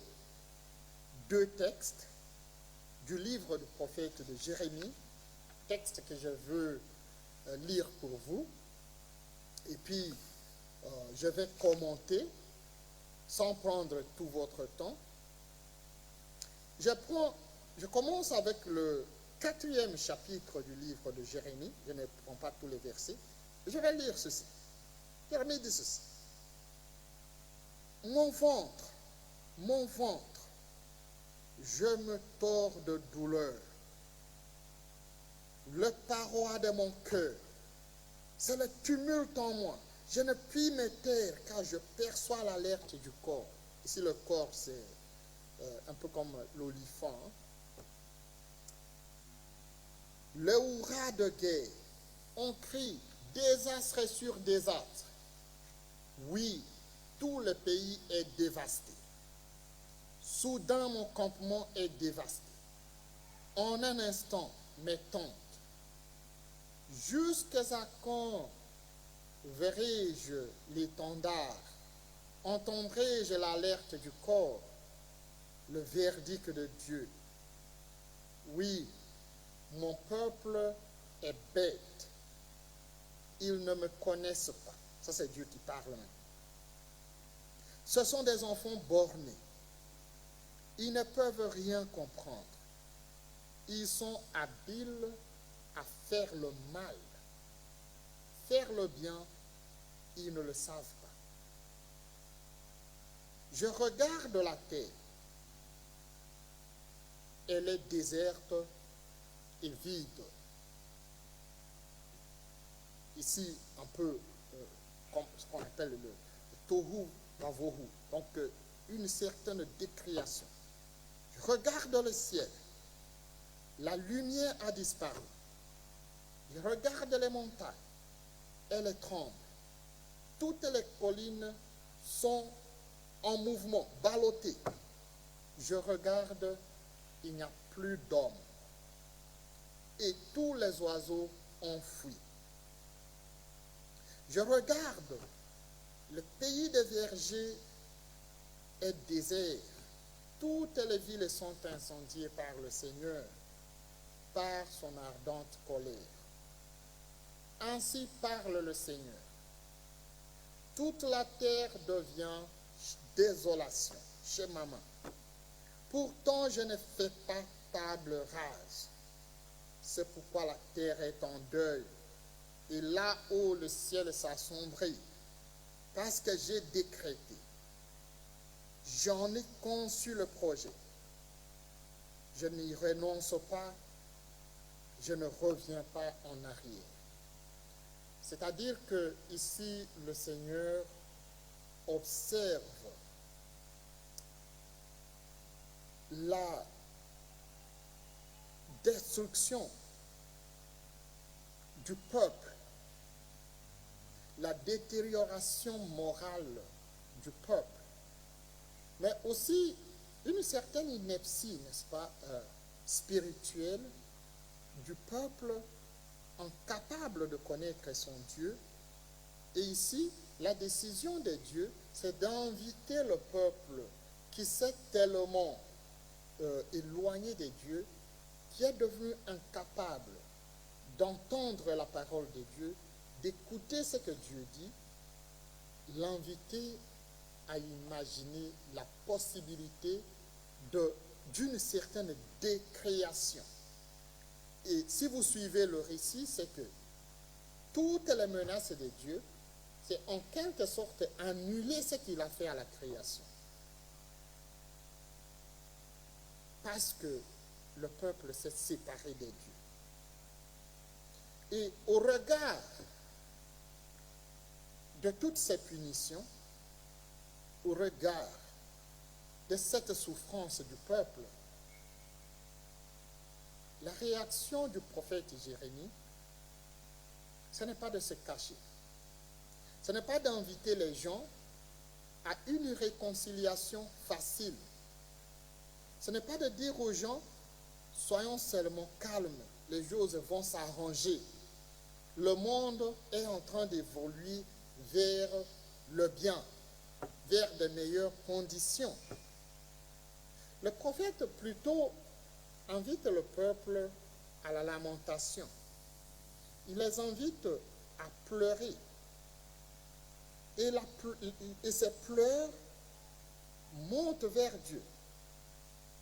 Speaker 10: 2 textes du livre du prophète de Jérémie, texte que je veux lire pour vous. Et puis, je vais commenter sans prendre tout votre temps. Je commence avec le 4e chapitre du livre de Jérémie. Je ne prends pas tous les versets. Je vais lire ceci. Jérémie dit ceci. Mon ventre, je me tords de douleur. Le parois de mon cœur, c'est le tumulte en moi. Je ne puis me taire car je perçois l'alerte du corps. Ici, le corps, c'est un peu comme l'olifant. Le hurrah de guerre, on crie désastre sur désastre. Oui, tout le pays est dévasté. Soudain, mon campement est dévasté. En un instant, mes tentes. Jusqu'à quand verrai-je l'étendard? Entendrai-je l'alerte du corps? Le verdict de Dieu. Oui, mon peuple est bête. Ils ne me connaissent pas. Ça, c'est Dieu qui parle. Ce sont des enfants bornés. Ils ne peuvent rien comprendre. Ils sont habiles à faire le mal. Faire le bien, ils ne le savent pas. Je regarde la terre. Elle est déserte et vide. Ici, un peu comme ce qu'on appelle le tohu vavohu. Donc, une certaine décréation. Je regarde le ciel. La lumière a disparu. Je regarde les montagnes. Elles tremblent. Toutes les collines sont en mouvement, ballottées. Je regarde, il n'y a plus d'hommes. Et tous les oiseaux ont fui. Je regarde, le pays des vergers est désert. Toutes les villes sont incendiées par le Seigneur, par son ardente colère. Ainsi parle le Seigneur. Toute la terre devient désolation chez maman. Pourtant, je ne fais pas table rase. C'est pourquoi la terre est en deuil. Et là-haut, le ciel s'assombrit. Parce que j'ai décrété. J'en ai conçu le projet. Je n'y renonce pas. Je ne reviens pas en arrière. C'est-à-dire que ici, le Seigneur observe la destruction du peuple, la détérioration morale du peuple, mais aussi une certaine ineptie, n'est-ce pas, spirituelle du peuple incapable de connaître son Dieu. Et ici, la décision de Dieu, c'est d'inviter le peuple qui s'est tellement éloigné de Dieu, qui est devenu incapable d'entendre la parole de Dieu, d'écouter ce que Dieu dit, l'inviter à imaginer la possibilité d'une certaine décréation. Et si vous suivez le récit, c'est que toutes les menaces de Dieu, c'est en quelque sorte annuler ce qu'il a fait à la création. Parce que le peuple s'est séparé de Dieu. Et au regard de toutes ces punitions, au regard de cette souffrance du peuple, la réaction du prophète Jérémie, ce n'est pas de se cacher. Ce n'est pas d'inviter les gens à une réconciliation facile. Ce n'est pas de dire aux gens, soyons seulement calmes, les choses vont s'arranger. Le monde est en train d'évoluer vers le bien, vers de meilleures conditions. Le prophète plutôt invite le peuple à la lamentation. Il les invite à pleurer. Et ces pleurs montent vers Dieu.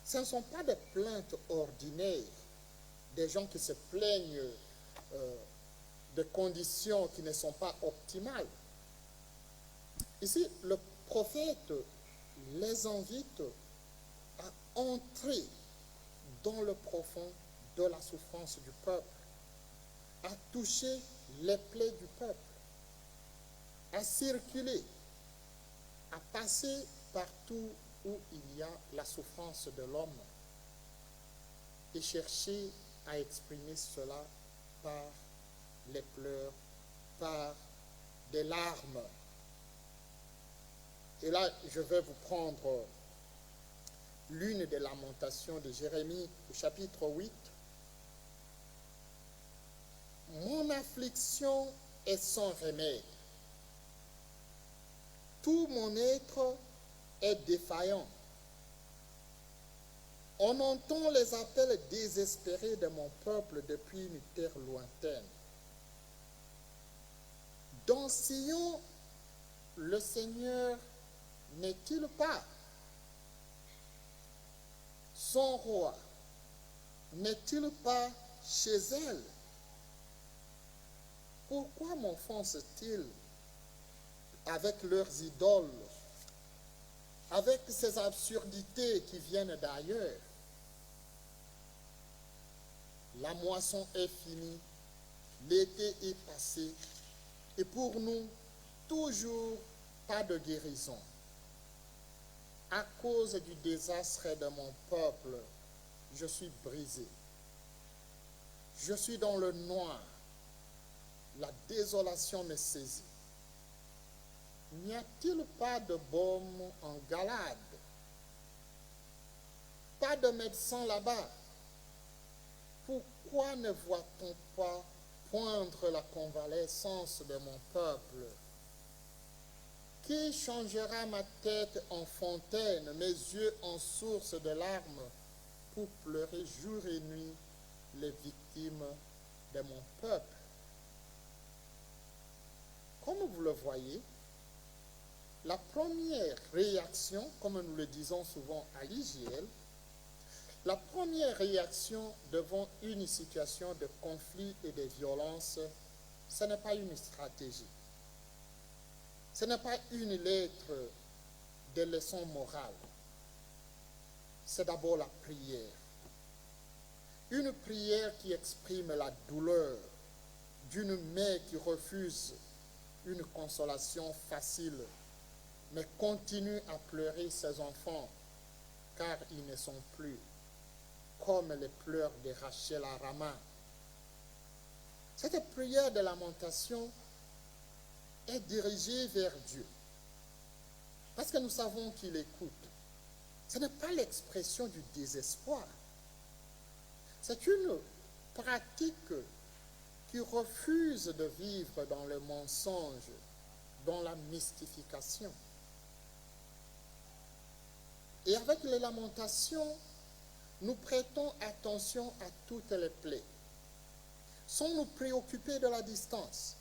Speaker 10: Ce ne sont pas des plaintes ordinaires, des gens qui se plaignent de conditions qui ne sont pas optimales. Ici, le prophète les invite à entrer dans le profond de la souffrance du peuple, à toucher les plaies du peuple, à circuler, à passer partout où il y a la souffrance de l'homme et chercher à exprimer cela par les pleurs, par des larmes. Et là, je vais vous prendre l'une des lamentations de Jérémie, au chapitre 8. Mon affliction est sans remède. Tout mon être est défaillant. On entend les appels désespérés de mon peuple depuis une terre lointaine. Dans Sion, le Seigneur n'est-il pas? Son roi n'est-il pas chez elle? Pourquoi m'enfoncent-ils avec leurs idoles, avec ces absurdités qui viennent d'ailleurs? La moisson est finie, l'été est passé, et pour nous, toujours pas de guérison. À cause du désastre de mon peuple, je suis brisé. Je suis dans le noir. La désolation me saisit. N'y a-t-il pas de baume en Galade? Pas de médecin là-bas? Pourquoi ne voit-on pas poindre la convalescence de mon peuple? Qui changera ma tête en fontaine, mes yeux en source de larmes, pour pleurer jour et nuit les victimes de mon peuple? Comme vous le voyez, la première réaction, comme nous le disons souvent à l'IGL, la première réaction devant une situation de conflit et de violence, ce n'est pas une stratégie. Ce n'est pas une lettre de leçon morale. C'est d'abord la prière. Une prière qui exprime la douleur d'une mère qui refuse une consolation facile, mais continue à pleurer ses enfants, car ils ne sont plus, comme les pleurs de Rachel à Rama. Cette prière de lamentation est dirigée vers Dieu, parce que nous savons qu'il écoute. Ce n'est pas l'expression du désespoir. C'est une pratique qui refuse de vivre dans le mensonge, dans la mystification. Et avec les lamentations, nous prêtons attention à toutes les plaies, sans nous préoccuper de la distance.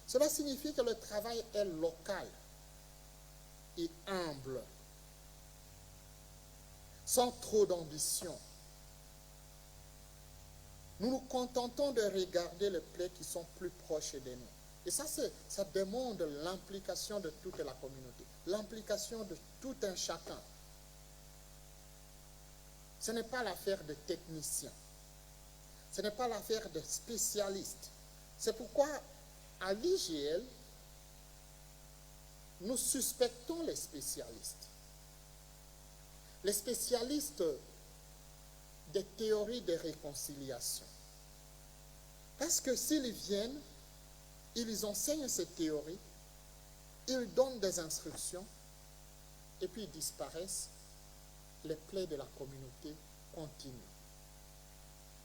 Speaker 10: Cela signifie que le travail est local et humble, sans trop d'ambition. Nous nous contentons de regarder les plaies qui sont plus proches de nous. Et ça demande l'implication de toute la communauté, l'implication de tout un chacun. Ce n'est pas l'affaire de techniciens, ce n'est pas l'affaire de spécialistes. C'est pourquoi, à l'IGL, nous suspectons les spécialistes. Les spécialistes des théories de réconciliation. Parce que s'ils viennent, ils enseignent ces théories, ils donnent des instructions, et puis ils disparaissent, les plaies de la communauté continuent.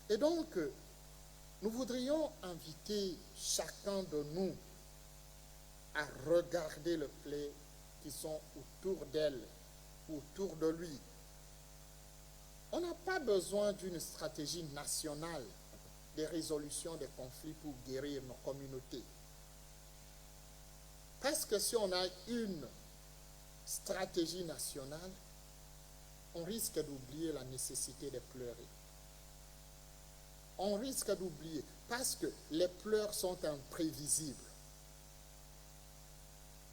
Speaker 10: Et donc, nous voudrions inviter chacun de nous à regarder les plaies qui sont autour d'elle, autour de lui. On n'a pas besoin d'une stratégie nationale de résolution des conflits pour guérir nos communautés. Parce que si on a une stratégie nationale, on risque d'oublier la nécessité de pleurer. On risque d'oublier parce que les pleurs sont imprévisibles.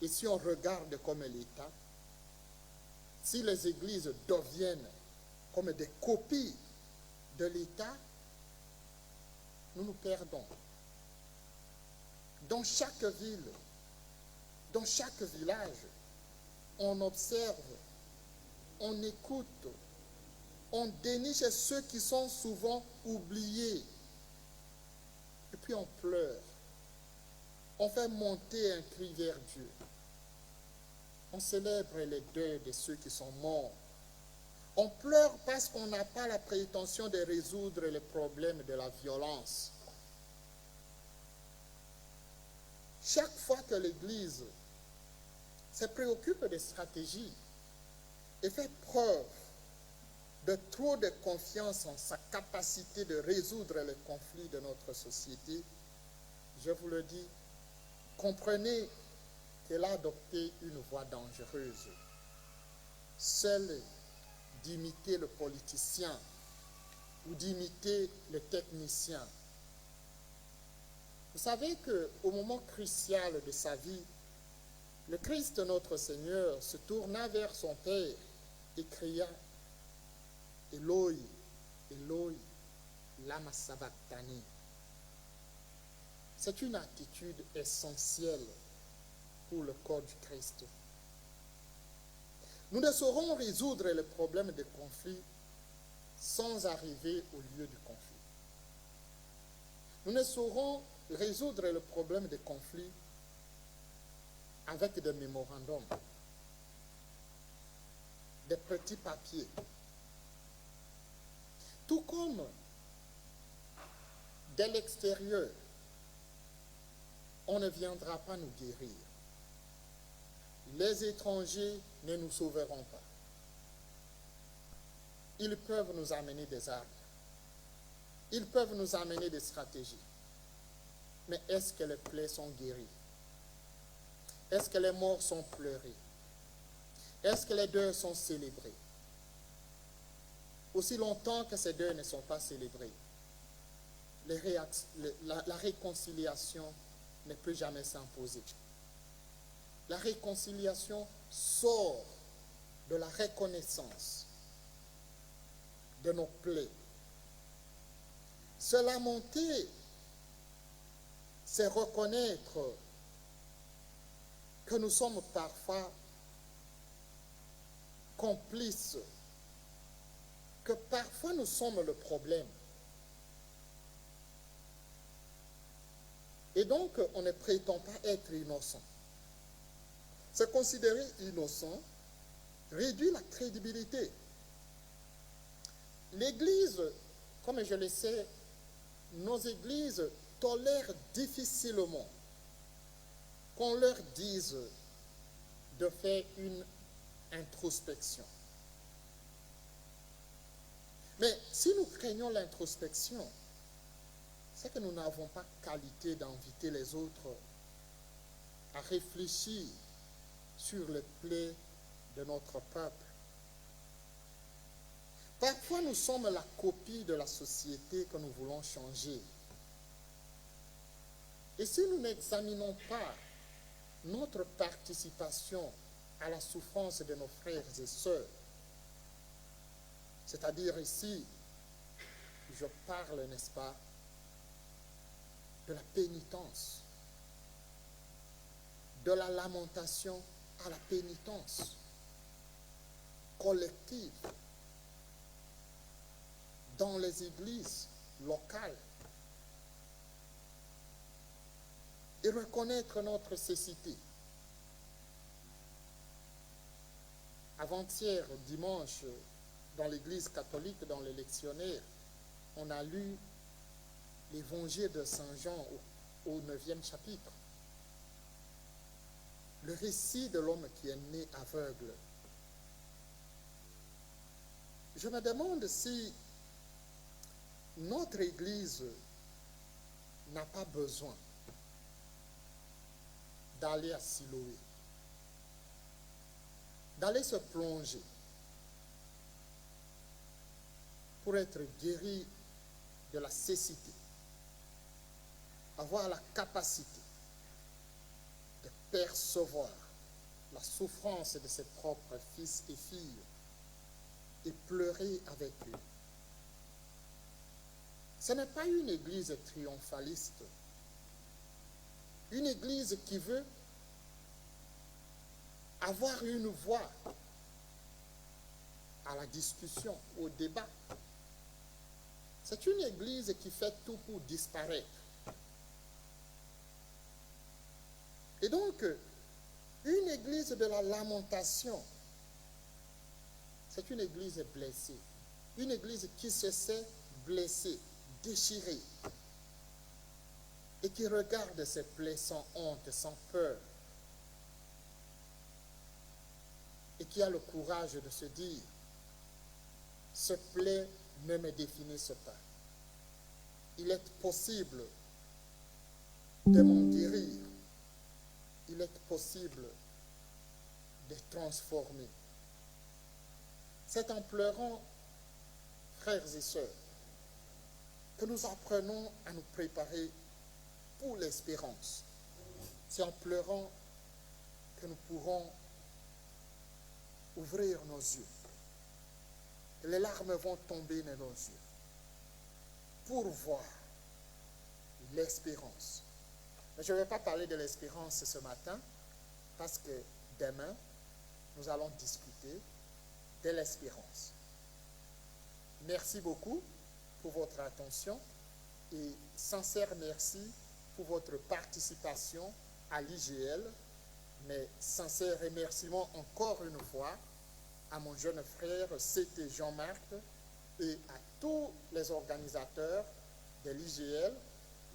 Speaker 10: Et si on regarde comme l'État, si les églises deviennent comme des copies de l'État, nous nous perdons. Dans chaque ville, dans chaque village, on observe, on écoute, on déniche ceux qui sont souvent oubliés. Et puis on pleure. On fait monter un cri vers Dieu. On célèbre les deuils de ceux qui sont morts. On pleure parce qu'on n'a pas la prétention de résoudre les problèmes de la violence. Chaque fois que l'Église se préoccupe des stratégies et fait preuve de trop de confiance en sa capacité de résoudre les conflits de notre société, je vous le dis, comprenez qu'elle a adopté une voie dangereuse, celle d'imiter le politicien ou d'imiter le technicien. Vous savez qu'au moment crucial de sa vie, le Christ notre Seigneur se tourna vers son Père et cria « Eloi, Eloi, lama sabachthani ». C'est une attitude essentielle pour le corps du Christ. Nous ne saurons résoudre les problèmes de conflit sans arriver au lieu du conflit. Nous ne saurons résoudre le problème de conflit avec des mémorandums, des petits papiers. Tout comme de l'extérieur, on ne viendra pas nous guérir. Les étrangers ne nous sauveront pas. Ils peuvent nous amener des armes. Ils peuvent nous amener des stratégies. Mais est-ce que les plaies sont guéries? Est-ce que les morts sont pleurés? Est-ce que les deuils sont célébrés? Aussi longtemps que ces deuils ne sont pas célébrés, la réconciliation ne peut jamais s'imposer. La réconciliation sort de la reconnaissance de nos plaies. Se lamenter, c'est reconnaître que nous sommes parfois complices, que parfois nous sommes le problème. Et donc, on ne prétend pas être innocent. Se considérer innocent réduit la crédibilité. L'Église, comme je le sais, nos églises tolèrent difficilement qu'on leur dise de faire une introspection. Mais si nous craignons l'introspection, c'est que nous n'avons pas qualité d'inviter les autres à réfléchir sur les plaies de notre peuple. Parfois, nous sommes la copie de la société que nous voulons changer. Et si nous n'examinons pas notre participation à la souffrance de nos frères et sœurs, c'est-à-dire ici, je parle, n'est-ce pas, de la pénitence, de la lamentation à la pénitence collective dans les églises locales et reconnaître notre cécité. Avant-hier, dimanche, dans l'Église catholique, dans le lectionnaire, on a lu l'Évangile de Saint Jean au 9e chapitre. Le récit de l'homme qui est né aveugle. Je me demande si notre Église n'a pas besoin d'aller à Siloé, d'aller se plonger pour être guéri de la cécité, avoir la capacité de percevoir la souffrance de ses propres fils et filles et pleurer avec eux. Ce n'est pas une église triomphaliste, une église qui veut avoir une voix à la discussion, au débat. C'est une église qui fait tout pour disparaître. Et donc, une église de la lamentation, c'est une église blessée. Une église qui se sait blessée, déchirée, et qui regarde ses plaies sans honte, sans peur, et qui a le courage de se dire, ce plaie ne me définissent pas. Il est possible de m'en guérir. Il est possible de transformer. C'est en pleurant, frères et sœurs, que nous apprenons à nous préparer pour l'espérance. C'est en pleurant que nous pourrons ouvrir nos yeux. Les larmes vont tomber dans nos yeux pour voir l'espérance. Mais je ne vais pas parler de l'espérance ce matin parce que demain, nous allons discuter de l'espérance. Merci beaucoup pour votre attention et sincère merci pour votre participation à l'IGL. Mais sincère remerciement encore une fois à mon jeune frère, c'était Jean-Marc, et à tous les organisateurs de l'IGL.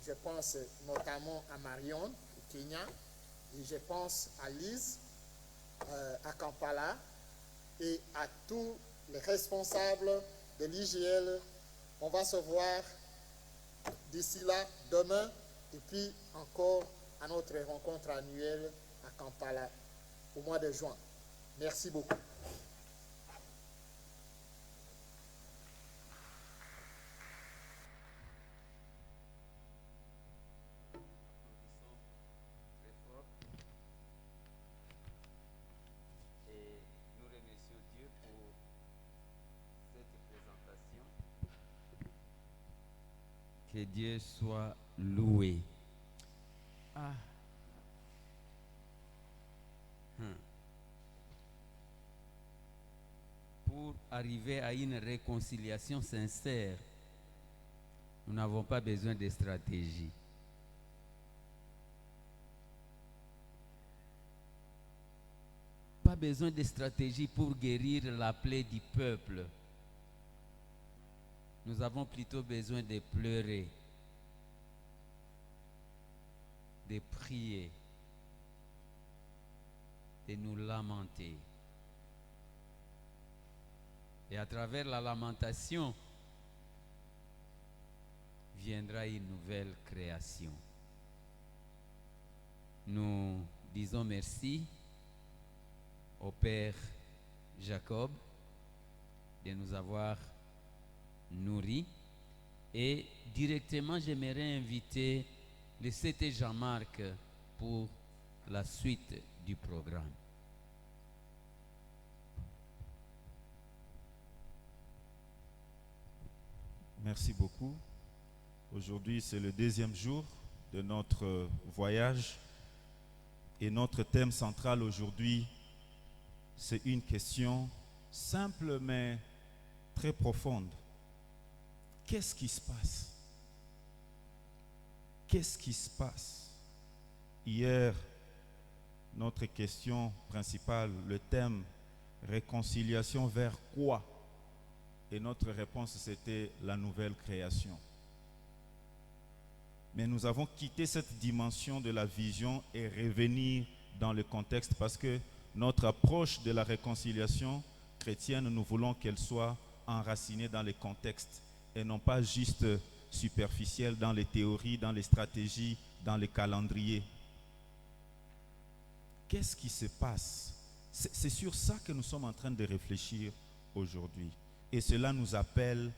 Speaker 10: Je pense notamment à Marion, au Kenya, et je pense à Lise, à Kampala, et à tous les responsables de l'IGL. On va se voir d'ici là, demain, et puis encore à notre rencontre annuelle à Kampala au mois de juin. Merci beaucoup.
Speaker 1: Et nous remercions Dieu pour cette présentation. Que Dieu soit loué. Pour arriver à une réconciliation sincère, nous n'avons pas besoin de stratégie. Pas besoin de stratégie pour guérir la plaie du peuple. Nous avons plutôt besoin de pleurer, de prier, de nous lamenter. Et à travers la lamentation, viendra une nouvelle création. Nous disons merci au Père Jacob de nous avoir nourris. Et directement, j'aimerais inviter le CT Jean-Marc pour la suite du programme.
Speaker 3: Merci beaucoup. Aujourd'hui, c'est le deuxième jour de notre voyage et notre thème central aujourd'hui, c'est une question simple mais très profonde. Qu'est-ce qui se passe? Qu'est-ce qui se passe? Hier, notre question principale, le thème réconciliation vers quoi? Et notre réponse, c'était la nouvelle création. Mais nous avons quitté cette dimension de la vision et revenir dans le contexte parce que notre approche de la réconciliation chrétienne, nous voulons qu'elle soit enracinée dans les contextes et non pas juste superficielle dans les théories, dans les stratégies, dans les calendriers. Qu'est-ce qui se passe? C'est sur ça que nous sommes en train de réfléchir aujourd'hui. Et cela nous appelle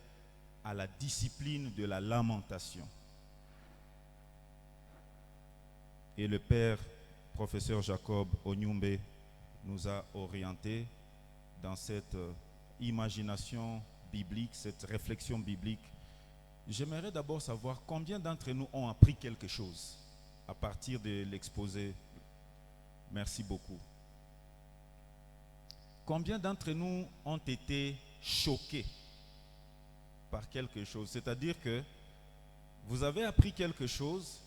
Speaker 3: à la discipline de la lamentation. Et le père, professeur Jacob Onyumbe, nous a orientés dans cette imagination biblique, cette réflexion biblique. J'aimerais d'abord savoir combien d'entre nous ont appris quelque chose à partir de l'exposé. Merci beaucoup. Combien d'entre nous ont été choqués par quelque chose? C'est-à-dire que vous avez appris quelque chose,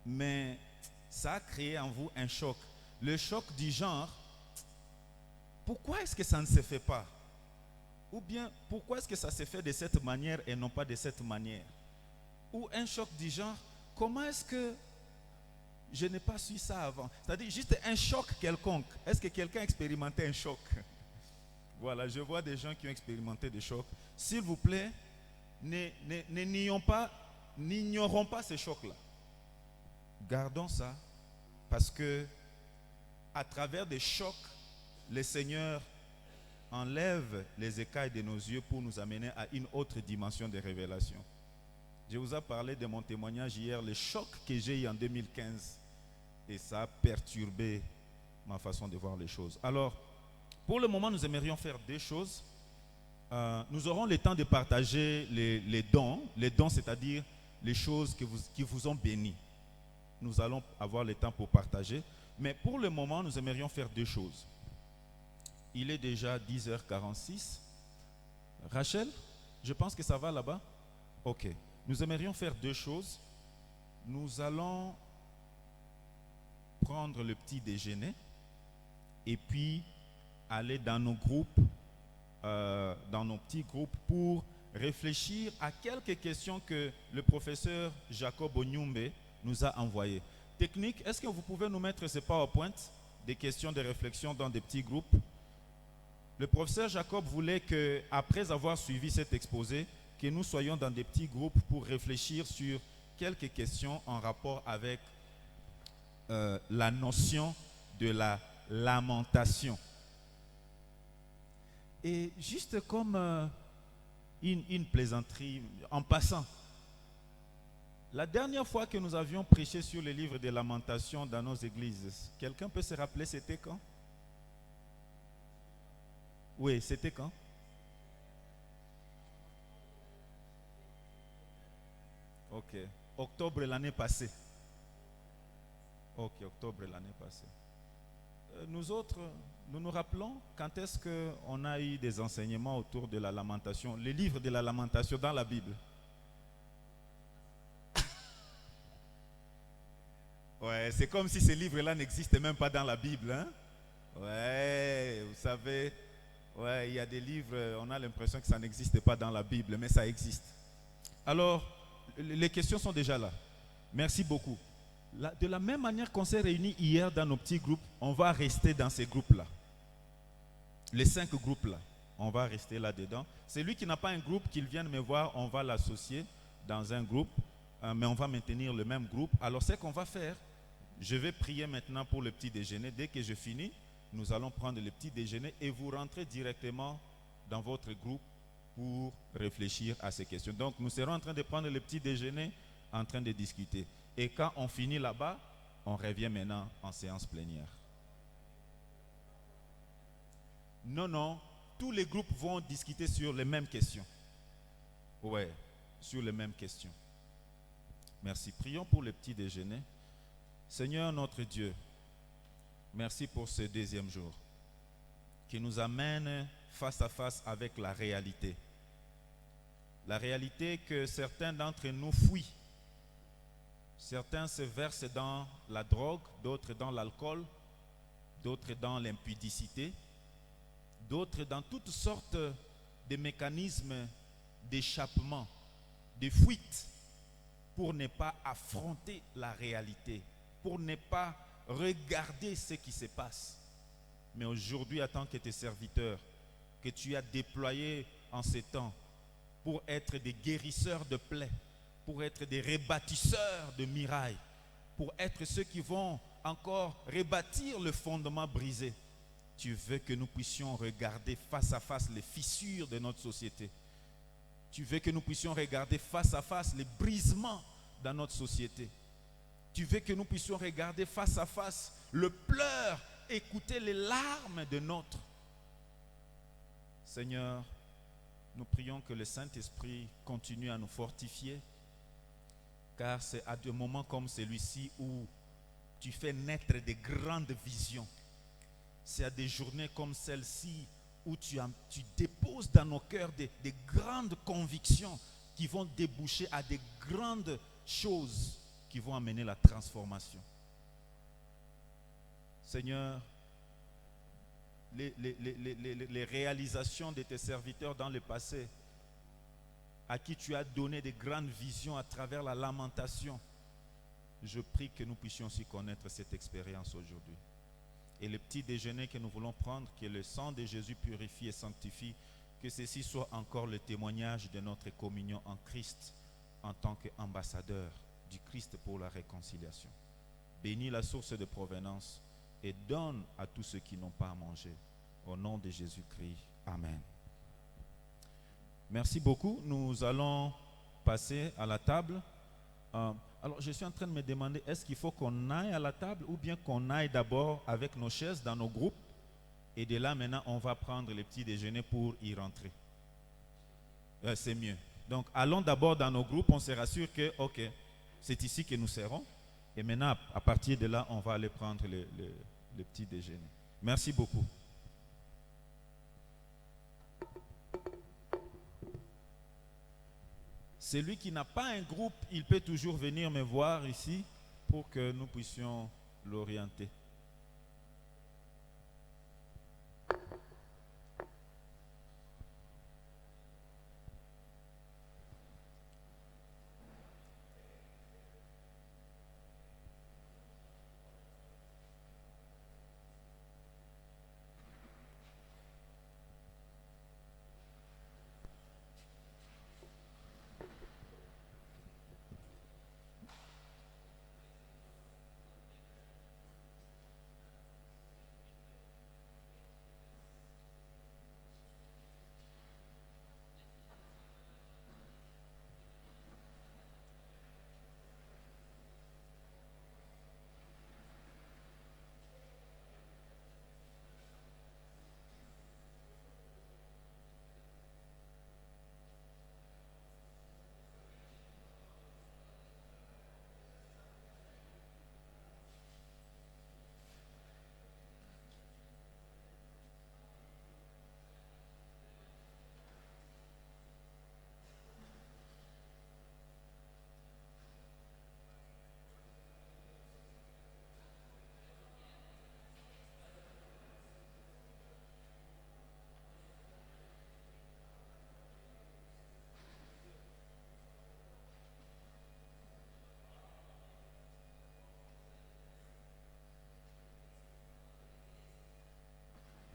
Speaker 3: mais ça a créé en vous un choc. Le choc du genre, pourquoi est-ce que ça ne se fait pas? Ou bien, pourquoi est-ce que ça se fait de cette manière et non pas de cette manière? Ou un choc du genre, comment est-ce que je n'ai pas su ça avant? C'est-à-dire juste un choc quelconque. Est-ce que quelqu'un a expérimenté un choc? Voilà, je vois des gens qui ont expérimenté des chocs. S'il vous plaît, n'ignorons pas ces chocs-là. Gardons ça parce que à travers des chocs, le Seigneur enlève les écailles de nos yeux pour nous amener à une autre dimension de révélation. Je vous ai parlé de mon témoignage hier, le choc que j'ai eu en 2015, et ça a perturbé ma façon de voir les choses. Alors, pour le moment, nous aimerions faire deux choses. Nous aurons le temps de partager les dons, c'est-à-dire les choses qui vous ont bénis. Nous allons avoir le temps pour partager. Mais pour le moment, nous aimerions faire deux choses. Il est déjà 10h46. Rachel, je pense que ça va là-bas? Ok. Nous aimerions faire deux choses. Nous allons prendre le petit déjeuner et puis aller dans nos groupes, dans nos petits groupes pour réfléchir à quelques questions que le professeur Jacob Onyumbe nous a envoyées. Technique, est-ce que vous pouvez nous mettre ces PowerPoint, des questions de réflexion dans des petits groupes? Le professeur Jacob voulait que, après avoir suivi cet exposé, que nous soyons dans des petits groupes pour réfléchir sur quelques questions en rapport avec la notion de la lamentation. Et juste comme une plaisanterie en passant, la dernière fois que nous avions prêché sur le livre des lamentations dans nos églises, quelqu'un peut se rappeler c'était quand? Oui, c'était quand? Ok. Octobre l'année passée. Ok, octobre l'année passée. Nous autres, nous nous rappelons quand est-ce qu'on a eu des enseignements autour de la lamentation, le livre de la lamentation dans la Bible. Ouais, c'est comme si ce livre-là n'existait même pas dans la Bible, hein? Ouais, vous savez, ouais, il y a des livres, on a l'impression que ça n'existe pas dans la Bible, mais ça existe. Alors, les questions sont déjà là. Merci beaucoup. De la même manière qu'on s'est réunis hier dans nos petits groupes, on va rester dans ces groupes-là. Les 5 groupes-là, on va rester là-dedans. Celui qui n'a pas un groupe, qu'il vienne me voir, on va l'associer dans un groupe, mais on va maintenir le même groupe. Alors, ce qu'on va faire, je vais prier maintenant pour le petit déjeuner. Dès que je finis, nous allons prendre le petit déjeuner et vous rentrez directement dans votre groupe pour réfléchir à ces questions. Donc, nous serons en train de prendre le petit déjeuner, en train de discuter. Et quand on finit là-bas, on revient maintenant en séance plénière. Non, tous les groupes vont discuter sur les mêmes questions. Ouais, sur les mêmes questions. Merci. Prions pour le petit déjeuner. Seigneur notre Dieu, merci pour ce deuxième jour qui nous amène face à face avec la réalité. La réalité que certains d'entre nous fuient. Certains se versent dans la drogue, d'autres dans l'alcool, d'autres dans l'impudicité, d'autres dans toutes sortes des mécanismes d'échappement, de fuite, pour ne pas affronter la réalité, pour ne pas regarder ce qui se passe. Mais aujourd'hui, en tant que tes serviteurs, que tu as déployés en ces temps pour être des guérisseurs de plaies, pour être des rebâtisseurs de murailles, pour être ceux qui vont encore rebâtir le fondement brisé. Tu veux que nous puissions regarder face à face les fissures de notre société. Tu veux que nous puissions regarder face à face les brisements dans notre société. Tu veux que nous puissions regarder face à face le pleur, écouter les larmes de notre. Seigneur, nous prions que le Saint-Esprit continue à nous fortifier, car c'est à des moments comme celui-ci où tu fais naître des grandes visions. C'est à des journées comme celle-ci où tu déposes dans nos cœurs des grandes convictions qui vont déboucher à des grandes choses qui vont amener la transformation. Seigneur, les réalisations de tes serviteurs dans le passé, à qui tu as donné des grandes visions à travers la lamentation, je prie que nous puissions aussi connaître cette expérience aujourd'hui. Et le petit déjeuner que nous voulons prendre, que le sang de Jésus purifie et sanctifie, que ceci soit encore le témoignage de notre communion en Christ en tant qu'ambassadeur du Christ pour la réconciliation. Bénis la source de provenance et donne à tous ceux qui n'ont pas à manger. Au nom de Jésus-Christ. Amen. Merci beaucoup. Nous allons passer à la table. Alors, je suis en train de me demander, est-ce qu'il faut qu'on aille à la table ou bien qu'on aille d'abord avec nos chaises dans nos groupes et de là, maintenant, on va prendre les petits déjeuners pour y rentrer. C'est mieux. Donc, allons d'abord dans nos groupes, on se rassure que, ok, c'est ici que nous serons. Et maintenant, à partir de là, on va aller prendre le petit déjeuner. Merci beaucoup. Celui qui n'a pas un groupe, il peut toujours venir me voir ici pour que nous puissions l'orienter.